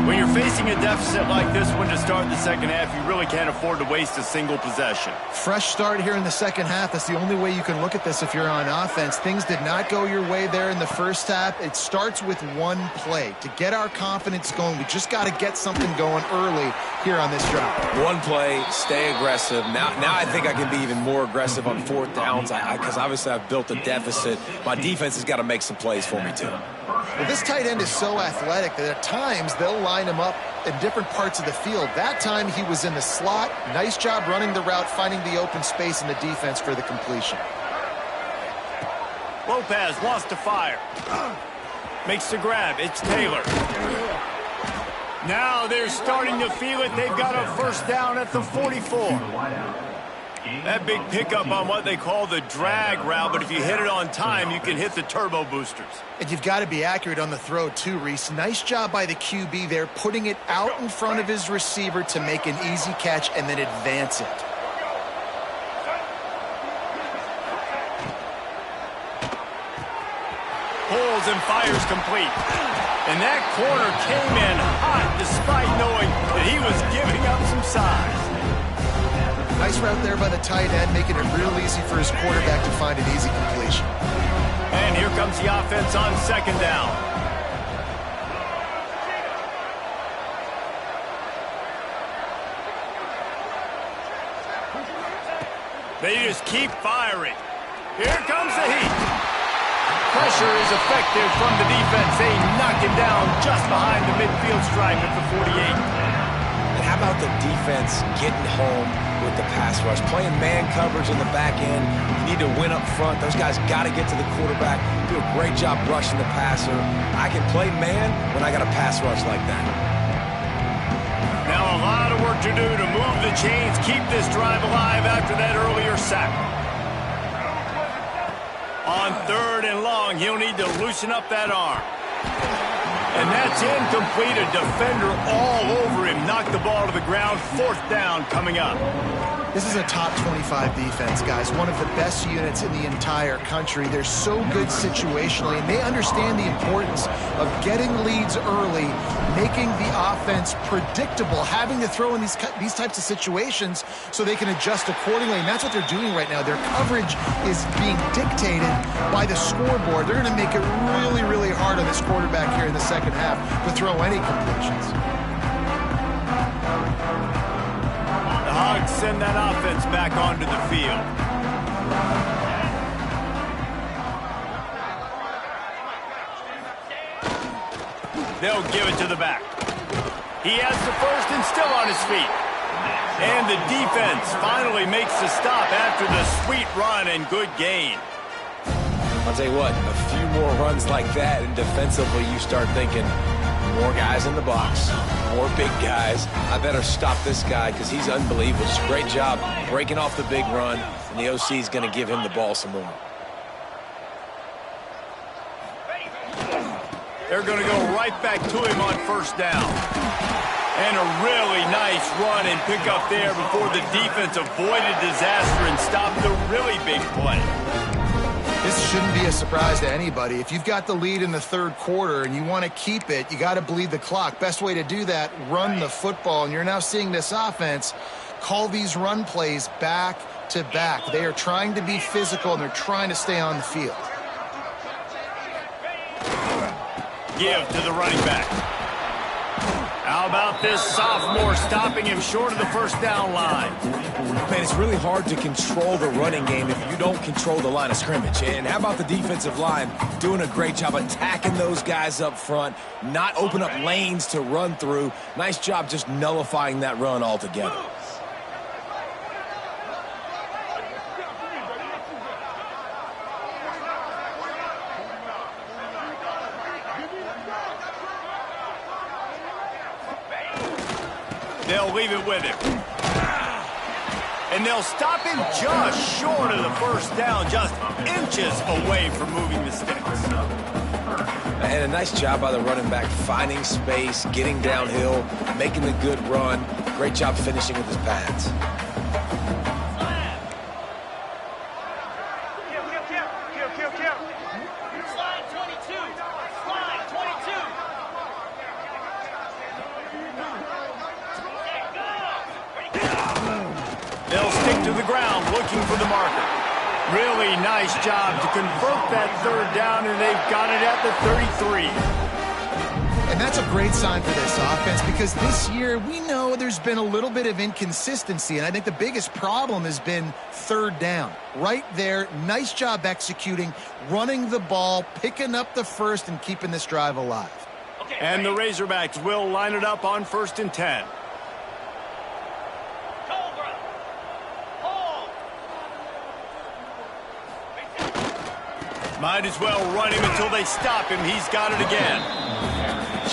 Speaker 1: When you're facing a deficit like this one to start the second half, you really can't afford to waste a single possession.
Speaker 3: Fresh start here in the second half. That's the only way you can look at this if you're on offense. Things did not go your way there in the first half. It starts with one play. To get our confidence going, we just got to get something going early here on this drive.
Speaker 2: One play, stay aggressive. Now I think I can be even more aggressive on fourth downs because obviously I've built a deficit. My defense has got to make some plays for me too.
Speaker 3: Well, this tight end is so athletic that at times they'll line him up in different parts of the field. That time he was in the slot. Nice job running the route, finding the open space in the defense for the completion.
Speaker 1: Lopez wants to fire. Makes the grab. It's Taylor. Now they're starting to feel it. They've got a first down at the 44. That big pickup on what they call the drag route, but if you hit it on time, you can hit the turbo boosters.
Speaker 3: And you've got to be accurate on the throw too, Reese. Nice job by the QB there, putting it out in front of his receiver to make an easy catch and then advance it.
Speaker 1: Pulls and fires complete. And that corner came in hot despite knowing that he was giving up some size.
Speaker 3: Nice route there by the tight end, making it real easy for his quarterback to find an easy completion.
Speaker 1: And here comes the offense on second down. They just keep firing. Here comes the heat. Pressure is effective from the defense. They knock him down just behind the midfield stripe at the 48.
Speaker 2: And how about the defense getting home with the pass rush? Playing man coverage in the back end. You need to win up front. Those guys got to get to the quarterback. Do a great job rushing the passer. I can play man when I got a pass rush like that.
Speaker 1: Now a lot of work to do to move the chains, keep this drive alive after that earlier sack. On third and long, he'll need to loosen up that arm. And that's incomplete. A defender all over him. Knocked the ball to the ground. Fourth down coming up.
Speaker 3: This is a top 25 defense, guys. One of the best units in the entire country. They're so good situationally, and they understand the importance of getting leads early, making the offense predictable, having to throw in these types of situations so they can adjust accordingly. And that's what they're doing right now. Their coverage is being dictated by the scoreboard. They're going to make it really, really hard on this quarterback here in the second half to throw any completions.
Speaker 1: The Hogs send that offense back onto the field. They'll give it to the back. He has the first and still on his feet. And the defense finally makes the stop after the sweet run and good gain.
Speaker 2: I'll tell you what, a few more runs like that, and defensively you start thinking, more guys in the box, more big guys. I better stop this guy because he's unbelievable. Just a great job breaking off the big run, and the OC is going to give him the ball some more.
Speaker 1: They're going to go right back to him on first down. And a really nice run and pick up there before the defense avoided disaster and stopped the really big play.
Speaker 3: This shouldn't be a surprise to anybody. If you've got the lead in the third quarter and you want to keep it, you got to bleed the clock. Best way to do that, run the football. And you're now seeing this offense call these run plays back to back. They are trying to be physical, and they're trying to stay on the field.
Speaker 1: Give to the running back. How about this sophomore stopping him short of the first down line?
Speaker 2: Man, it's really hard to control the running game if you don't control the line of scrimmage. And how about the defensive line doing a great job attacking those guys up front, not open up lanes to run through. Nice job just nullifying that run altogether.
Speaker 1: They'll leave it with him. And they'll stop him just short of the first down, just inches away from moving the sticks.
Speaker 2: And a nice job by the running back, finding space, getting downhill, making the good run. Great job finishing with his pads.
Speaker 4: Slide 22. Slide 22.
Speaker 1: They'll stick to the ground looking for the marker. Really nice job to convert that third down, and they've got it at the 33.
Speaker 3: And that's a great sign for this offense, because this year we know there's been a little bit of inconsistency, and I think the biggest problem has been third down. Right there, nice job executing, running the ball, picking up the first, and keeping this drive alive.
Speaker 1: And the Razorbacks will line it up on 1st and 10. Might as well run him until they stop him. He's got it again.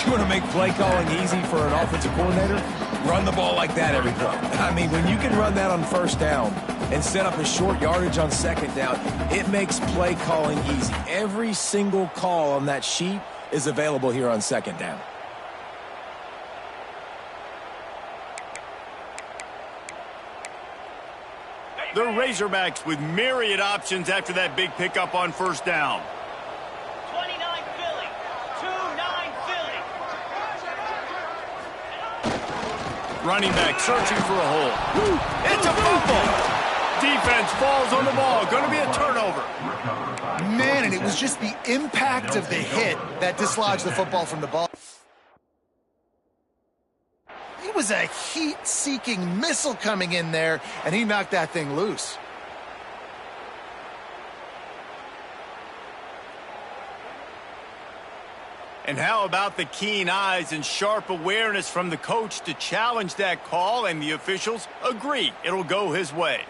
Speaker 2: You want to make play calling easy for an offensive coordinator? Run the ball like that every play. I mean, when you can run that on first down and set up a short yardage on second down, it makes play calling easy. Every single call on that sheet is available here on second down.
Speaker 1: The Razorbacks with myriad options after that big pickup on first down.
Speaker 4: 29 Philly. 2-9 Philly.
Speaker 1: Running back searching for a hole. It's a fumble. Defense falls on the ball. Going to be a turnover.
Speaker 3: Man, and it was just the impact of the hit that dislodged the football from the ball. It was a heat-seeking missile coming in there, and he knocked that thing loose.
Speaker 1: And how about the keen eyes and sharp awareness from the coach to challenge that call, and the officials agree it'll go his way.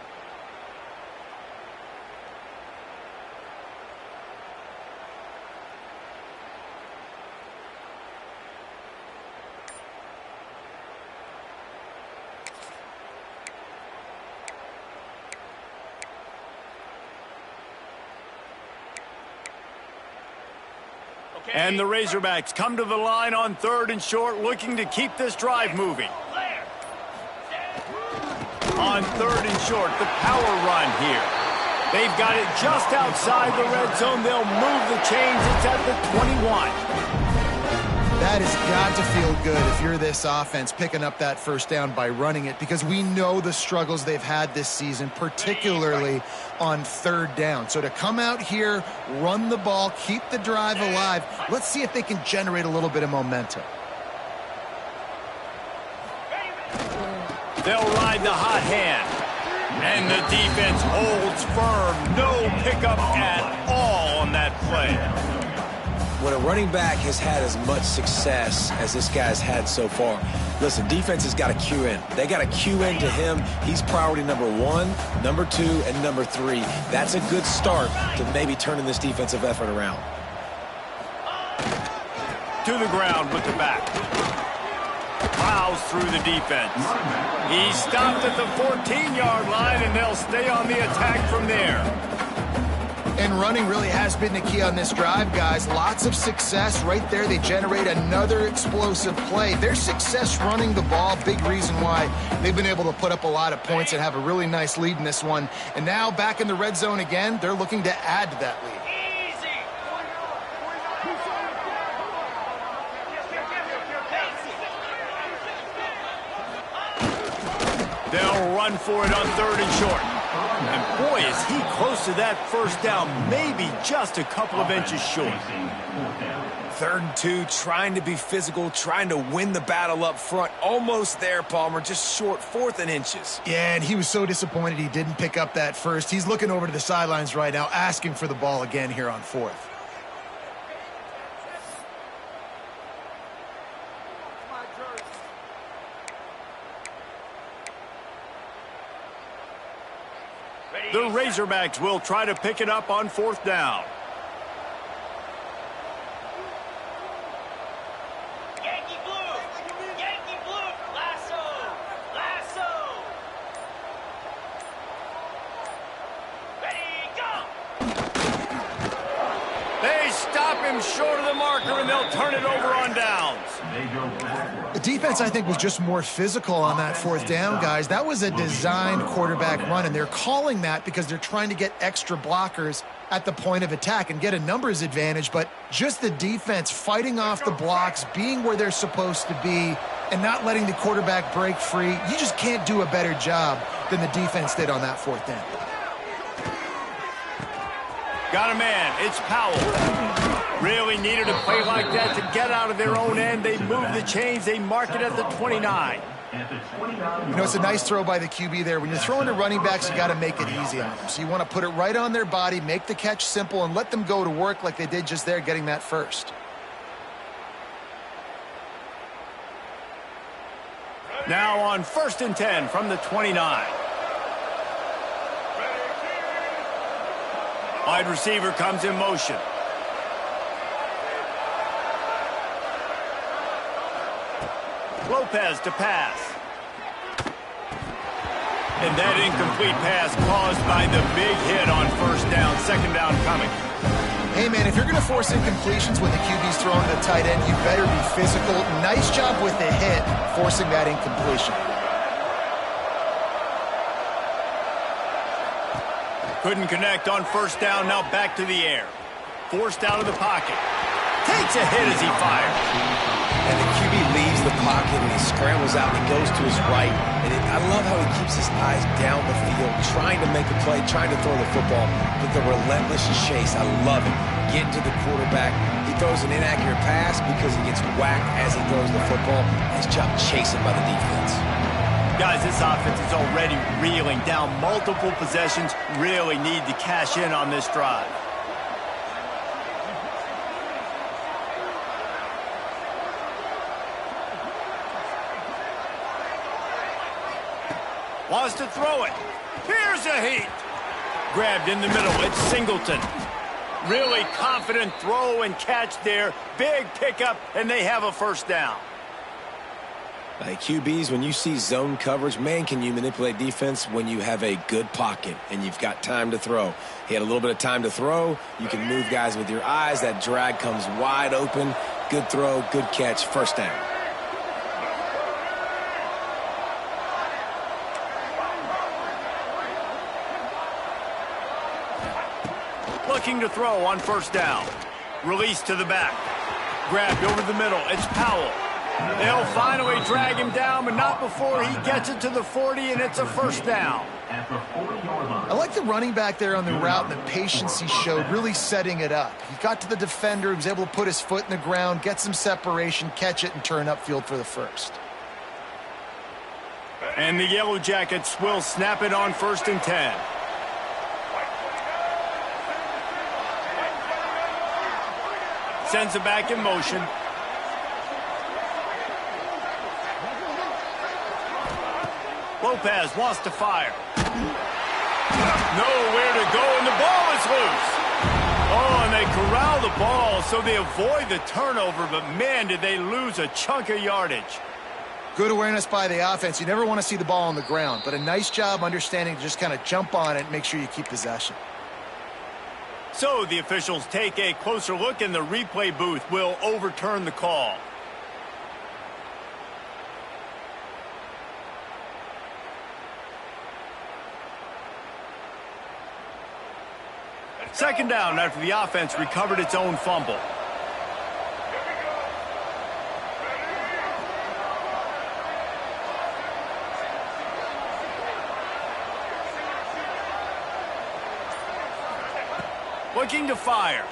Speaker 1: And the Razorbacks come to the line on 3rd and short, looking to keep this drive moving. On 3rd and short, the power run here. They've got it just outside the red zone. They'll move the chains. It's at the 21.
Speaker 3: That has got to feel good if you're this offense picking up that first down by running it, because we know the struggles they've had this season, particularly on 3rd down. So to come out here, run the ball, keep the drive alive, let's see if they can generate a little bit of momentum.
Speaker 1: They'll ride the hot hand. And the defense holds firm. No pickup at all on that play.
Speaker 2: When a running back has had as much success as this guy's had so far, listen, defense has got to cue in. They got to cue in to him. He's priority number 1, number 2, and number 3. That's a good start to maybe turning this defensive effort around.
Speaker 1: To the ground with the back. Plows through the defense. He's stopped at the 14-yard line, and they'll stay on the attack from there.
Speaker 3: And running really has been the key on this drive, guys. Lots of success right there. They generate another explosive play. Their success running the ball, big reason why they've been able to put up a lot of points and have a really nice lead in this one. And now back in the red zone again, they're looking to add to that lead.
Speaker 1: They'll run for it on 3rd and short. And boy, is he close to that first down, maybe just a couple of inches short.
Speaker 2: 3rd and 2, trying to be physical, trying to win the battle up front. Almost there, Palmer, just short, 4th and inches.
Speaker 3: Yeah, and he was so disappointed he didn't pick up that first. He's looking over to the sidelines right now, asking for the ball again here on 4th.
Speaker 1: The Razorbacks will try to pick it up on 4th down.
Speaker 4: Yankee blue, lasso, lasso. Ready, go.
Speaker 1: They stop him short of the marker, and they'll turn it over on downs.
Speaker 3: The defense, I think, was just more physical on that 4th down, guys. That was a designed quarterback run, and they're calling that because they're trying to get extra blockers at the point of attack and get a numbers advantage, but just the defense fighting off the blocks, being where they're supposed to be, and not letting the quarterback break free. You just can't do a better job than the defense did on that 4th down.
Speaker 1: Got a man. It's Powell. Really needed a play like that to get out of their own end. They move the chains. They mark it at the 29.
Speaker 3: You know, it's a nice throw by the QB there. When you're throwing to running backs, you got to make it easy on them. So you want to put it right on their body, make the catch simple, and let them go to work like they did just there, getting that first.
Speaker 1: Now on 1st and 10 from the 29. Wide receiver comes in motion. Lopez to pass. And that incomplete pass caused by the big hit on 1st down, 2nd down coming.
Speaker 3: Hey, man, if you're going to force incompletions when the QB's throwing to the tight end, you better be physical. Nice job with the hit, forcing that incompletion.
Speaker 1: Couldn't connect on 1st down, now back to the air. Forced out of the pocket. Takes a hit as he fires.
Speaker 2: And the QB leaves the pocket and he scrambles out and he goes to his right. And I love how he keeps his eyes down the field, trying to make a play, trying to throw the football, but the relentless chase, I love it. Getting to the quarterback. He throws an inaccurate pass because he gets whacked as he throws the football. Nice job chasing by the defense.
Speaker 1: Guys, this offense is already reeling down multiple possessions. Really need to cash in on this drive. Wants to throw it. Here's a heat. Grabbed in the middle. It's Singleton. Really confident throw and catch there. Big pickup, and they have a 1st down.
Speaker 2: Hey, QBs, when you see zone coverage, man, can you manipulate defense when you have a good pocket and you've got time to throw. He had a little bit of time to throw. You can move guys with your eyes. That drag comes wide open. Good throw, good catch, 1st down.
Speaker 1: Looking to throw on 1st down. Release to the back. Grabbed over the middle. It's Powell. They'll finally drag him down, but not before he gets it to the 40, and it's a 1st down.
Speaker 3: I like the running back there on the route and the patience he showed, really setting it up. He got to the defender, he was able to put his foot in the ground, get some separation, catch it, and turn upfield for the 1st.
Speaker 1: And the Yellow Jackets will snap it on 1st and 10. Sends it back in motion. Lopez wants to fire. Nowhere to go, and the ball is loose. Oh, and they corral the ball, so they avoid the turnover, but man, did they lose a chunk of yardage.
Speaker 3: Good awareness by the offense. You never want to see the ball on the ground, but a nice job understanding to just kind of jump on it and make sure you keep possession.
Speaker 1: So the officials take a closer look, and the replay booth will overturn the call. Second down after the offense recovered its own fumble. Looking to fire.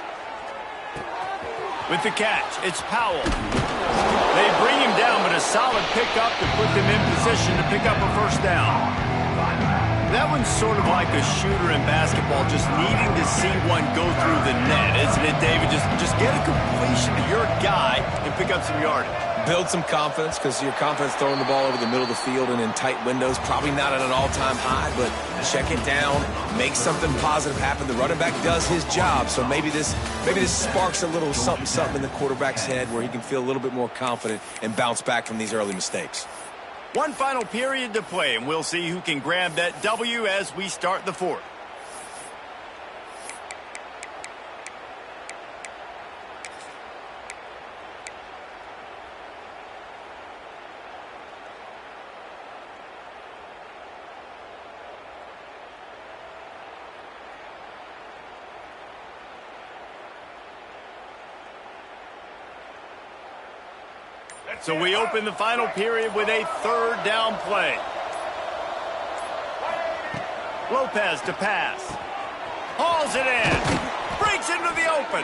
Speaker 1: With the catch, it's Powell. They bring him down, but a solid pickup to put them in position to pick up a first down. That one's sort of like a shooter in basketball, just needing to see one go through the net, isn't it, David? Just get a completion to your guy and pick up some yardage.
Speaker 2: Build some confidence, because your confidence throwing the ball over the middle of the field and in tight windows, probably not at an all-time high, but check it down, make something positive happen. The running back does his job, so maybe this sparks a little something in the quarterback's head where he can feel a little bit more confident and bounce back from these early mistakes.
Speaker 1: One final period to play, and we'll see who can grab that W as we start the fourth. So we open the final period with a third down play. Lopez to pass. Hauls it in. Breaks into the open.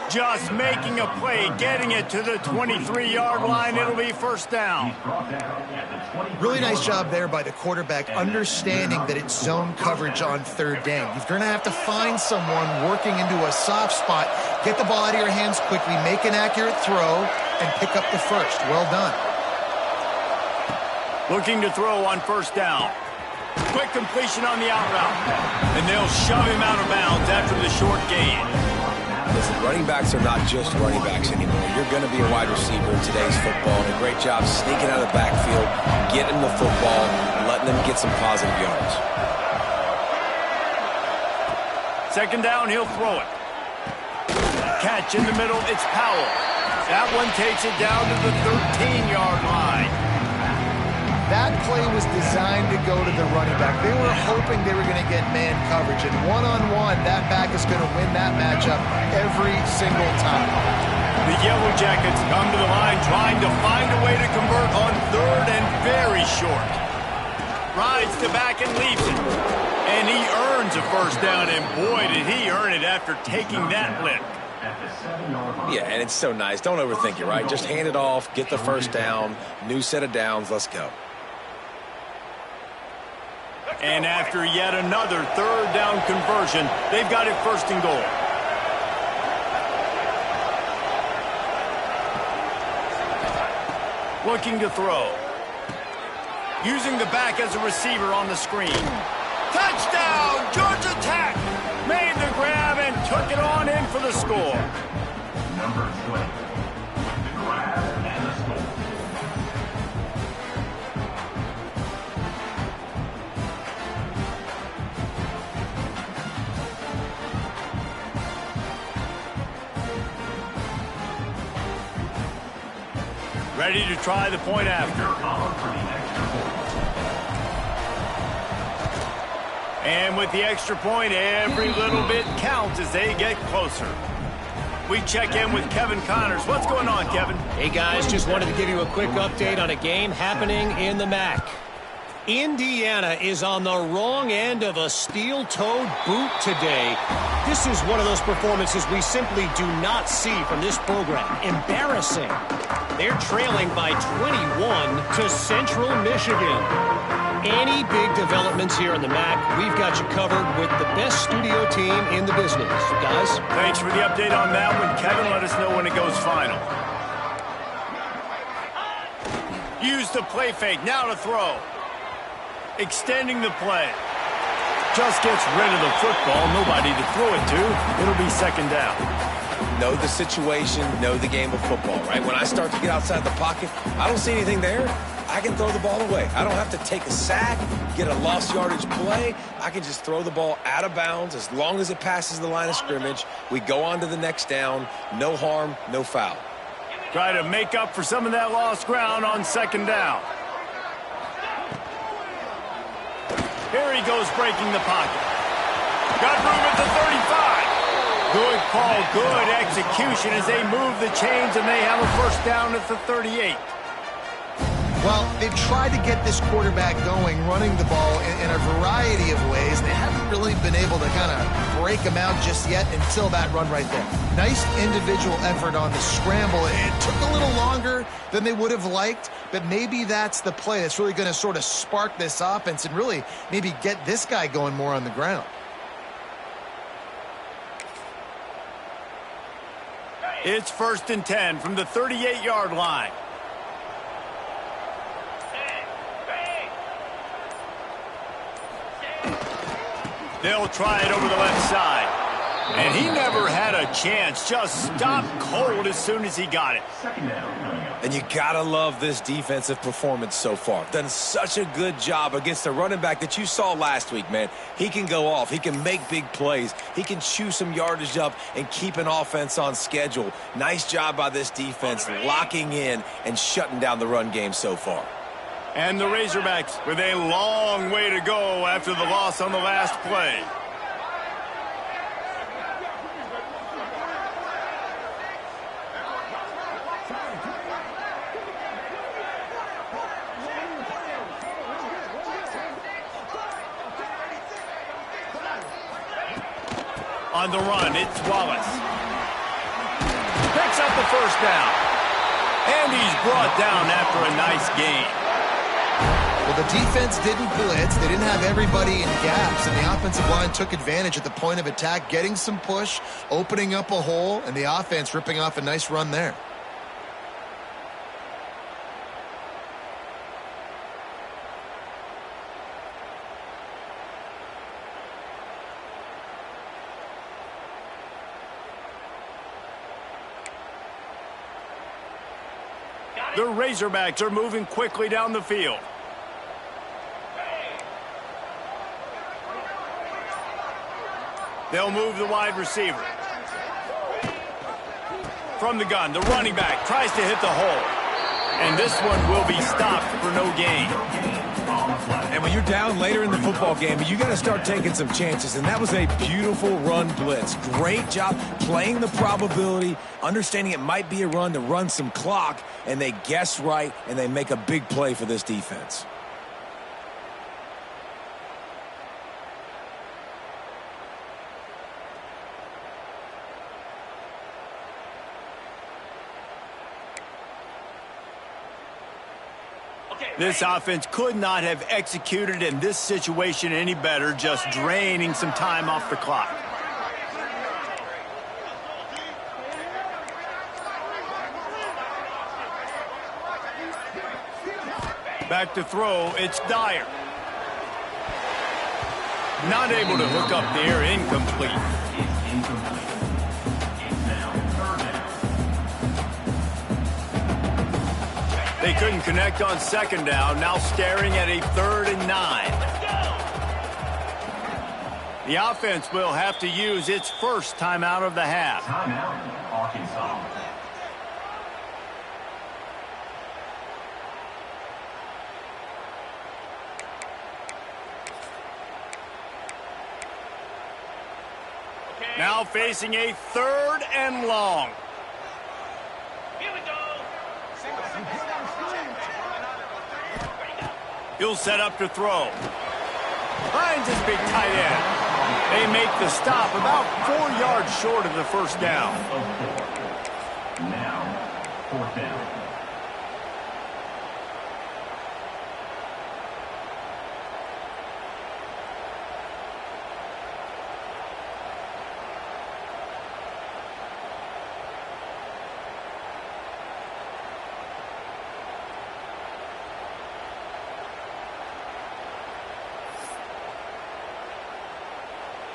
Speaker 1: Just making a play, getting it to the 23-yard line. It'll be first down.
Speaker 3: Really nice job there by the quarterback, understanding that it's zone coverage on third down. You're going to have to find someone working into a soft spot, get the ball out of your hands quickly, make an accurate throw, and pick up the first. Well done.
Speaker 1: Looking to throw on first down. Quick completion on the out route. And they'll shove him out of bounds after the short gain.
Speaker 2: Listen, running backs are not just running backs anymore. You're going to be a wide receiver in today's football. And a great job sneaking out of the backfield, getting the football, and letting them get some positive yards.
Speaker 1: Second down, he'll throw it. Catch in the middle, it's Powell. That one takes it down to the 13-yard line.
Speaker 3: That play was designed to go to the running back. They were hoping they were going to get man coverage, and one-on-one, that back is going to win that matchup every single time.
Speaker 1: The Yellow Jackets come to the line trying to find a way to convert on third and very short. Rides to back and leaves it. And he earns a first down, and boy, did he earn it after taking that lick.
Speaker 2: Yeah, and it's so nice. Don't overthink it, right? Just hand it off, get the first down, new set of downs, let's go.
Speaker 1: And after yet another third down conversion, they've got it first and goal. Looking to throw. Using the back as a receiver on the screen. Touchdown! Georgia Tech made the grab and took it on in for the score.
Speaker 5: Number 20. The grab and the score.
Speaker 1: Ready to try the point after. And with the extra point, every little bit counts as they get closer. We check in with Kevin Connors. What's going on, Kevin?
Speaker 6: Hey, guys, just wanted to give you a quick update on a game happening in the MAC. Indiana is on the wrong end of a steel-toed boot today. This is one of those performances we simply do not see from this program. Embarrassing. They're trailing by 21 to Central Michigan. Any big developments here in the MAC, we've got you covered with the best studio team in the business. Guys?
Speaker 1: Thanks for the update on that one, Kevin. Let us know when it goes final. Use the play fake. Now to throw. Extending the play. Just gets rid of the football. Nobody to throw it to. It'll be second down.
Speaker 2: Know the situation, know the game of football, right? When I start to get outside the pocket, I don't see anything there. I can throw the ball away. I don't have to take a sack, get a lost yardage play. I can just throw the ball out of bounds as long as it passes the line of scrimmage. We go on to the next down. No harm, no foul.
Speaker 1: Try to make up for some of that lost ground on second down. Here he goes breaking the pocket. Got room at the 35. Good call, good execution as they move the chains and they have a first down at the 38.
Speaker 3: Well, they've tried to get this quarterback going, running the ball in a variety of ways, and they haven't really been able to kind of break him out just yet until that run right there. Nice individual effort on the scramble. It took a little longer than they would have liked, but maybe that's the play that's really going to sort of spark this offense and really maybe get this guy going more on the ground.
Speaker 1: It's 1st and 10 from the 38-yard line. They'll try it over the left side. And he never had a chance. Just stopped cold as soon as he got it.
Speaker 2: And you gotta love this defensive performance so far. Done such a good job against the running back that you saw last week, man. He can go off. He can make big plays. He can chew some yardage up and keep an offense on schedule. Nice job by this defense locking in and shutting down the run game so far.
Speaker 1: And the Razorbacks with a long way to go after the loss on the last play. On the run, it's Wallace. Picks up the first down. And he's brought down after a nice gain.
Speaker 3: Well, the defense didn't blitz. They didn't have everybody in gaps, and the offensive line took advantage at the point of attack, getting some push, opening up a hole, and the offense ripping off a nice run there.
Speaker 1: The Razorbacks are moving quickly down the field. They'll move the wide receiver. From the gun, the running back tries to hit the hole. And this one will be stopped for no gain.
Speaker 2: And when you're down later in the football game, you got to start taking some chances. And that was a beautiful run blitz. Great job playing the probability, understanding it might be a run to run some clock, and they guess right, and they make a big play for this defense.
Speaker 1: This offense could not have executed in this situation any better, just draining some time off the clock. Back to throw, it's Dyer. Not able to hook up there, incomplete. They couldn't connect on second down, now staring at a 3rd and 9. The offense will have to use its first timeout of the half.
Speaker 5: Timeout, Arkansas.
Speaker 1: Now facing a 3rd and long.
Speaker 4: Here we go.
Speaker 1: He'll set up to throw. Finds his big tight end. They make the stop about 4 yards short of the first down.
Speaker 5: Now, 4th down.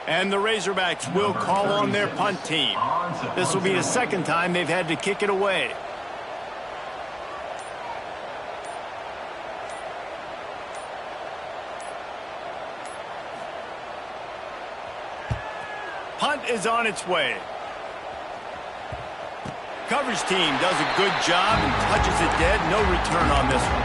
Speaker 1: And the Razorbacks will call on their punt team. This will be the second time they've had to kick it away. Punt is on its way. Coverage team does a good job and touches it dead. No return on this one.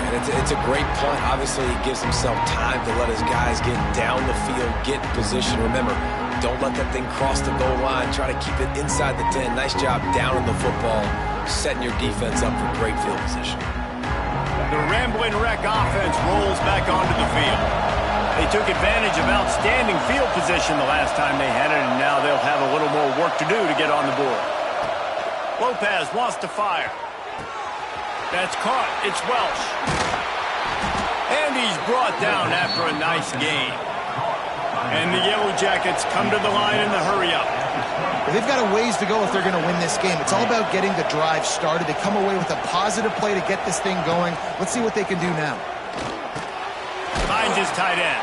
Speaker 2: And it's a great punt. Obviously, he gives himself time to let his guys get down the field, get in position. Remember, don't let that thing cross the goal line. Try to keep it inside the 10. Nice job down in the football, setting your defense up for great field position.
Speaker 1: The Rambling Wreck offense rolls back onto the field. They took advantage of outstanding field position the last time they had it, and now they'll have a little more work to do to get on the board. Lopez wants to fire. That's caught. It's Welsh. And he's brought down after a nice gain. And the Yellow Jackets come to the line in the hurry-up.
Speaker 3: They've got a ways to go if they're going to win this game. It's all about getting the drive started. They come away with a positive play to get this thing going. Let's see what they can do now.
Speaker 1: Finds his tight end.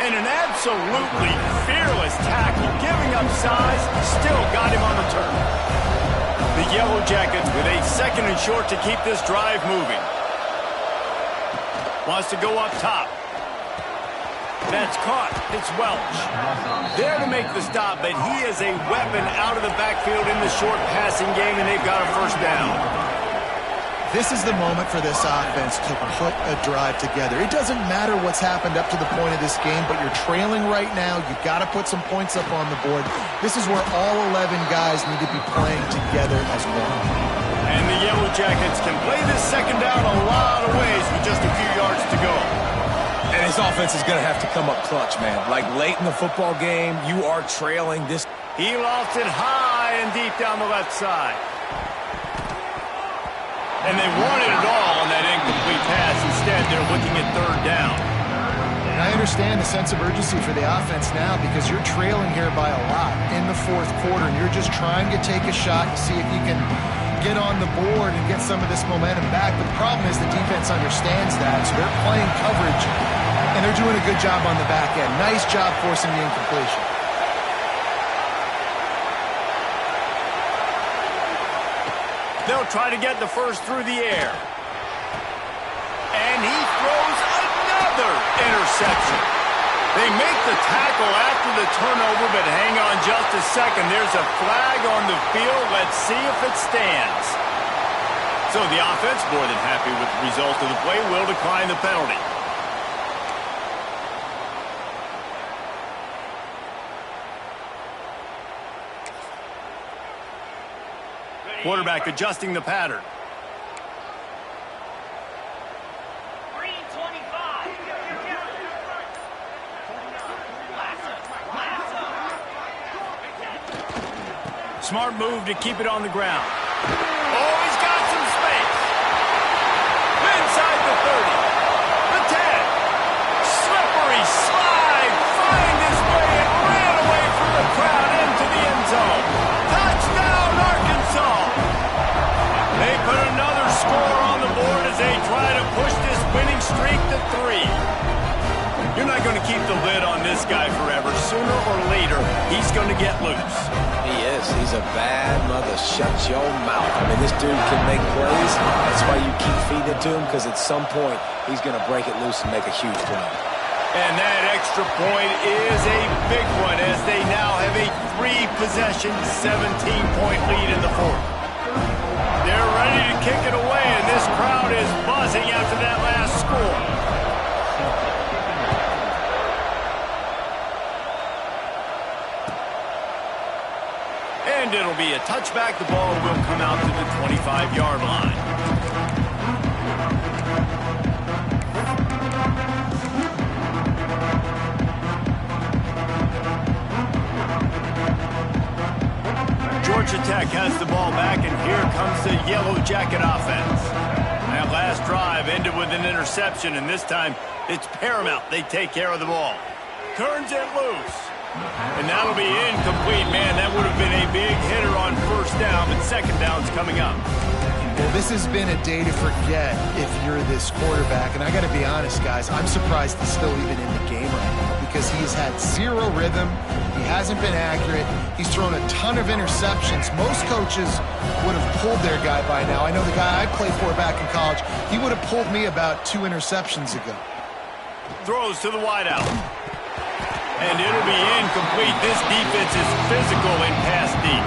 Speaker 1: And an absolutely fearless tackle, giving up size, still got him on the turn. The Yellow Jackets with a second and short to keep this drive moving. Wants to go up top. That's caught. It's Welch. There to make the stop, but he is a weapon out of the backfield in the short passing game, and they've got a first down.
Speaker 3: This is the moment for this offense to put a drive together. It doesn't matter what's happened up to the point of this game, but you're trailing right now. You've got to put some points up on the board. This is where all 11 guys need to be playing together as one.
Speaker 1: And the Yellow Jackets can play this second down a lot of ways with just a few yards to go.
Speaker 2: And his offense is going to have to come up clutch, man. Like late in the football game, you are trailing this.
Speaker 1: He lofts it high and deep down the left side. And they wanted it all on that incomplete pass. Instead, they're looking at third down.
Speaker 3: And I understand the sense of urgency for the offense now because you're trailing here by a lot in the fourth quarter, and you're just trying to take a shot to see if you can get on the board and get some of this momentum back. But the problem is the defense understands that, so they're playing coverage, and they're doing a good job on the back end. Nice job forcing the incompletion.
Speaker 1: They'll try to get the first through the air. And he throws another interception. They make the tackle after the turnover, but hang on just a second. There's a flag on the field. Let's see if it stands. So the offense, more than happy with the result of the play, will decline the penalty. Quarterback adjusting the pattern.
Speaker 4: Green 25.
Speaker 1: Smart move to keep it on the ground. Oh, he's got some space. Inside the 30. The 10. Slippery slide. Find his way and ran away from the crowd into the end zone. Touchdown, Arkansas. They put another score on the board as they try to push this winning streak to 3. You're not going to keep the lid on this guy forever. Sooner or later, he's going to get loose.
Speaker 2: He is. He's a bad mother. Shut your mouth. I mean, this dude can make plays. That's why you keep feeding it to him, because at some point, he's going to break it loose and make a huge play.
Speaker 1: And that extra point is a big one as they now have a 3-possession, 17-point lead in the fourth. They're ready to kick it away, and this crowd is buzzing after that last score. And it'll be a touchback. The ball will come out to the 25-yard line. Georgia Tech has the ball back, and here comes the Yellow Jacket offense. That last drive ended with an interception, and this time it's paramount they take care of the ball. Turns it loose. And that'll be incomplete, man. That would have been a big hitter on first down, but second down's coming up.
Speaker 3: Well, this has been a day to forget if you're this quarterback. And I got to be honest, guys, I'm surprised he's still even in the game right now because he's had zero rhythm. He hasn't been accurate. He's thrown a ton of interceptions. Most coaches would have pulled their guy by now. I know the guy I played for back in college, he would have pulled me about 2 interceptions ago.
Speaker 1: Throws to the wideout. And it'll be incomplete. This defense is physical and pass deep.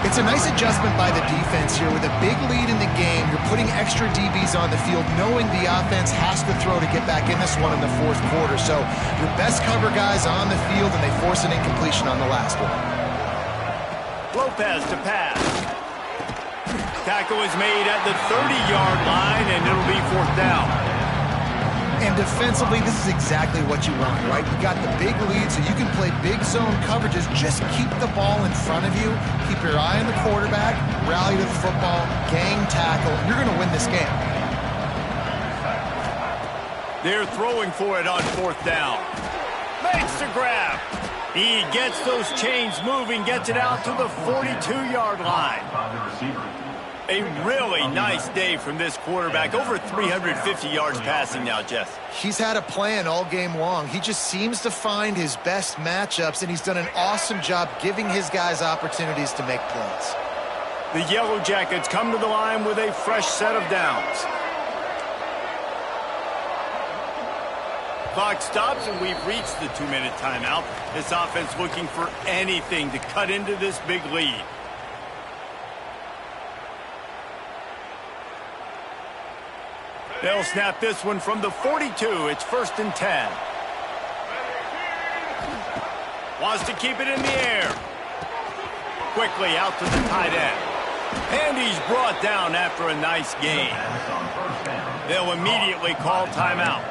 Speaker 3: It's a nice adjustment by the defense here. With a big lead in the game, you're putting extra DBs on the field, knowing the offense has to throw to get back in this one in the fourth quarter. So your best cover guys on the field, and they force an incompletion on the last one.
Speaker 1: Lopez to pass. Tackle is made at the 30-yard line, and it'll be fourth down.
Speaker 3: And defensively, this is exactly what you want, right? You got the big lead, so you can play big zone coverages. Just keep the ball in front of you. Keep your eye on the quarterback. Rally to the football. Gang tackle. You're going to win this game.
Speaker 1: They're throwing for it on fourth down. Makes the grab. He gets those chains moving, gets it out to the 42-yard line. A really nice day from this quarterback. Over 350 yards passing now, Jess.
Speaker 3: He's had a plan all game long. He just seems to find his best matchups, and he's done an awesome job giving his guys opportunities to make plays.
Speaker 1: The Yellow Jackets come to the line with a fresh set of downs. Clock stops, and we've reached the 2-minute timeout. This offense looking for anything to cut into this big lead. They'll snap this one from the 42. It's 1st and 10. Wants to keep it in the air. Quickly out to the tight end. And he's brought down after a nice gain. They'll immediately call timeout.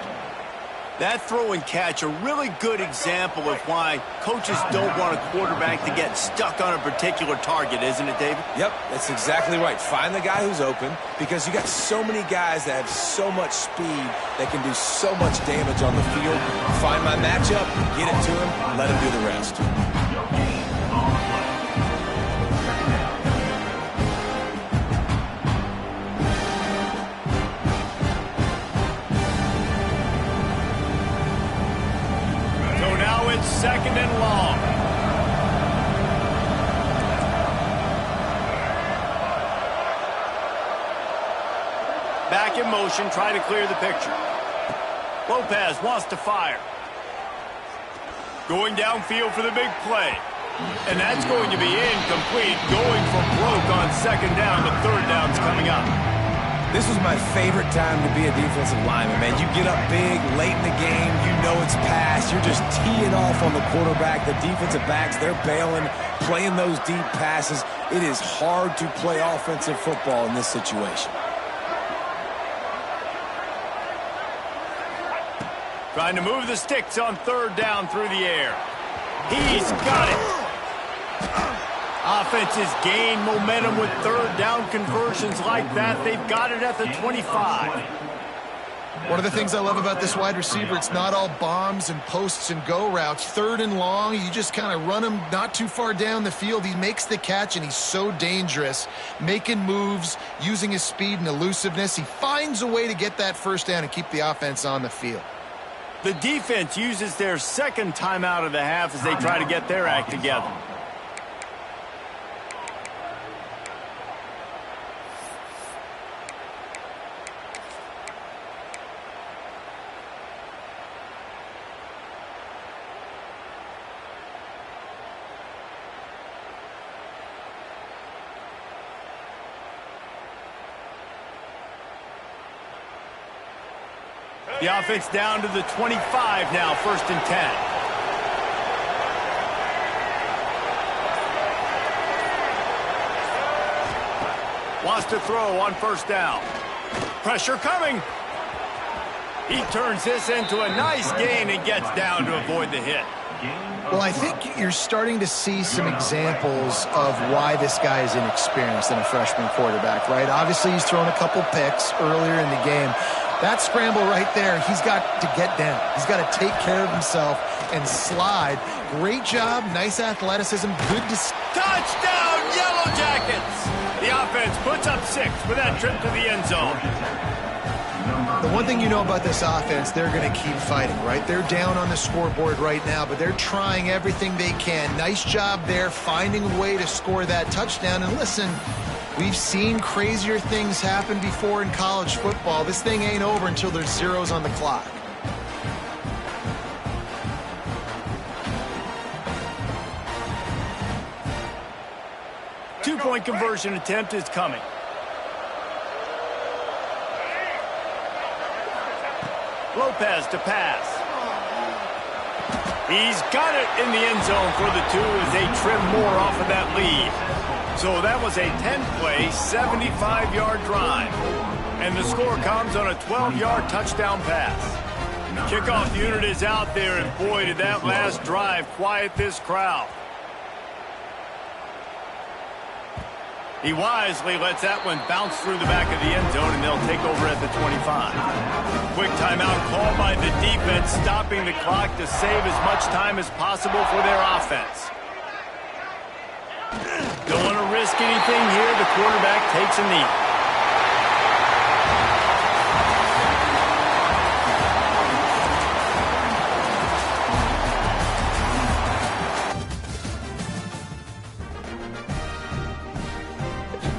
Speaker 1: That throw and catch, a really good example of why coaches don't want a quarterback to get stuck on a particular target, isn't it, David?
Speaker 2: Yep, that's exactly right. Find the guy who's open, because you got so many guys that have so much speed that can do so much damage on the field. Find my matchup, get it to him, let him do the rest.
Speaker 1: Second and long. Back in motion, try to clear the picture. Lopez wants to fire. Going downfield for the big play. And that's going to be incomplete. Going for broke on second down. The third down's coming up.
Speaker 2: This was my favorite time to be a defensive lineman, man. You get up big, late in the game, you know it's pass. You're just teeing off on the quarterback. The defensive backs, they're bailing, playing those deep passes. It is hard to play offensive football in this situation.
Speaker 1: Trying to move the sticks on third down through the air. He's got it. Offenses gain momentum with third down conversions like that. They've got it at the 25.
Speaker 3: One of the things I love about this wide receiver, it's not all bombs and posts and go routes. Third and long, you just kind of run him not too far down the field. He makes the catch, and he's so dangerous, making moves, using his speed and elusiveness. He finds a way to get that first down and keep the offense on the field.
Speaker 1: The defense uses their second timeout of the half as they try to get their act together. The offense down to the 25 now, 1st and 10. Wants to throw on first down. Pressure coming. He turns this into a nice gain and gets down to avoid the hit.
Speaker 3: Well, I think you're starting to see some examples of why this guy is inexperienced in a freshman quarterback, right? Obviously, he's thrown a couple picks earlier in the game. That scramble right there, he's got to get down. He's got to take care of himself and slide. Great job, nice athleticism, good to...
Speaker 1: Touchdown, Yellow Jackets! The offense puts up 6 with that trip to the end zone.
Speaker 3: The one thing you know about this offense, they're going to keep fighting, right? They're down on the scoreboard right now, but they're trying everything they can. Nice job there, finding a way to score that touchdown. And listen, we've seen crazier things happen before in college football. This thing ain't over until there's zeros on the clock.
Speaker 1: Two-point conversion attempt is coming. Lopez to pass. He's got it in the end zone for the 2 as they trim more off of that lead. So that was a 10-play, 75-yard drive. And the score comes on a 12-yard touchdown pass. Kickoff unit is out there, and boy, did that last drive quiet this crowd. He wisely lets that one bounce through the back of the end zone, and they'll take over at the 25. Quick timeout called by the defense, stopping the clock to save as much time as possible for their offense. Don't want to risk anything here. The quarterback takes a knee.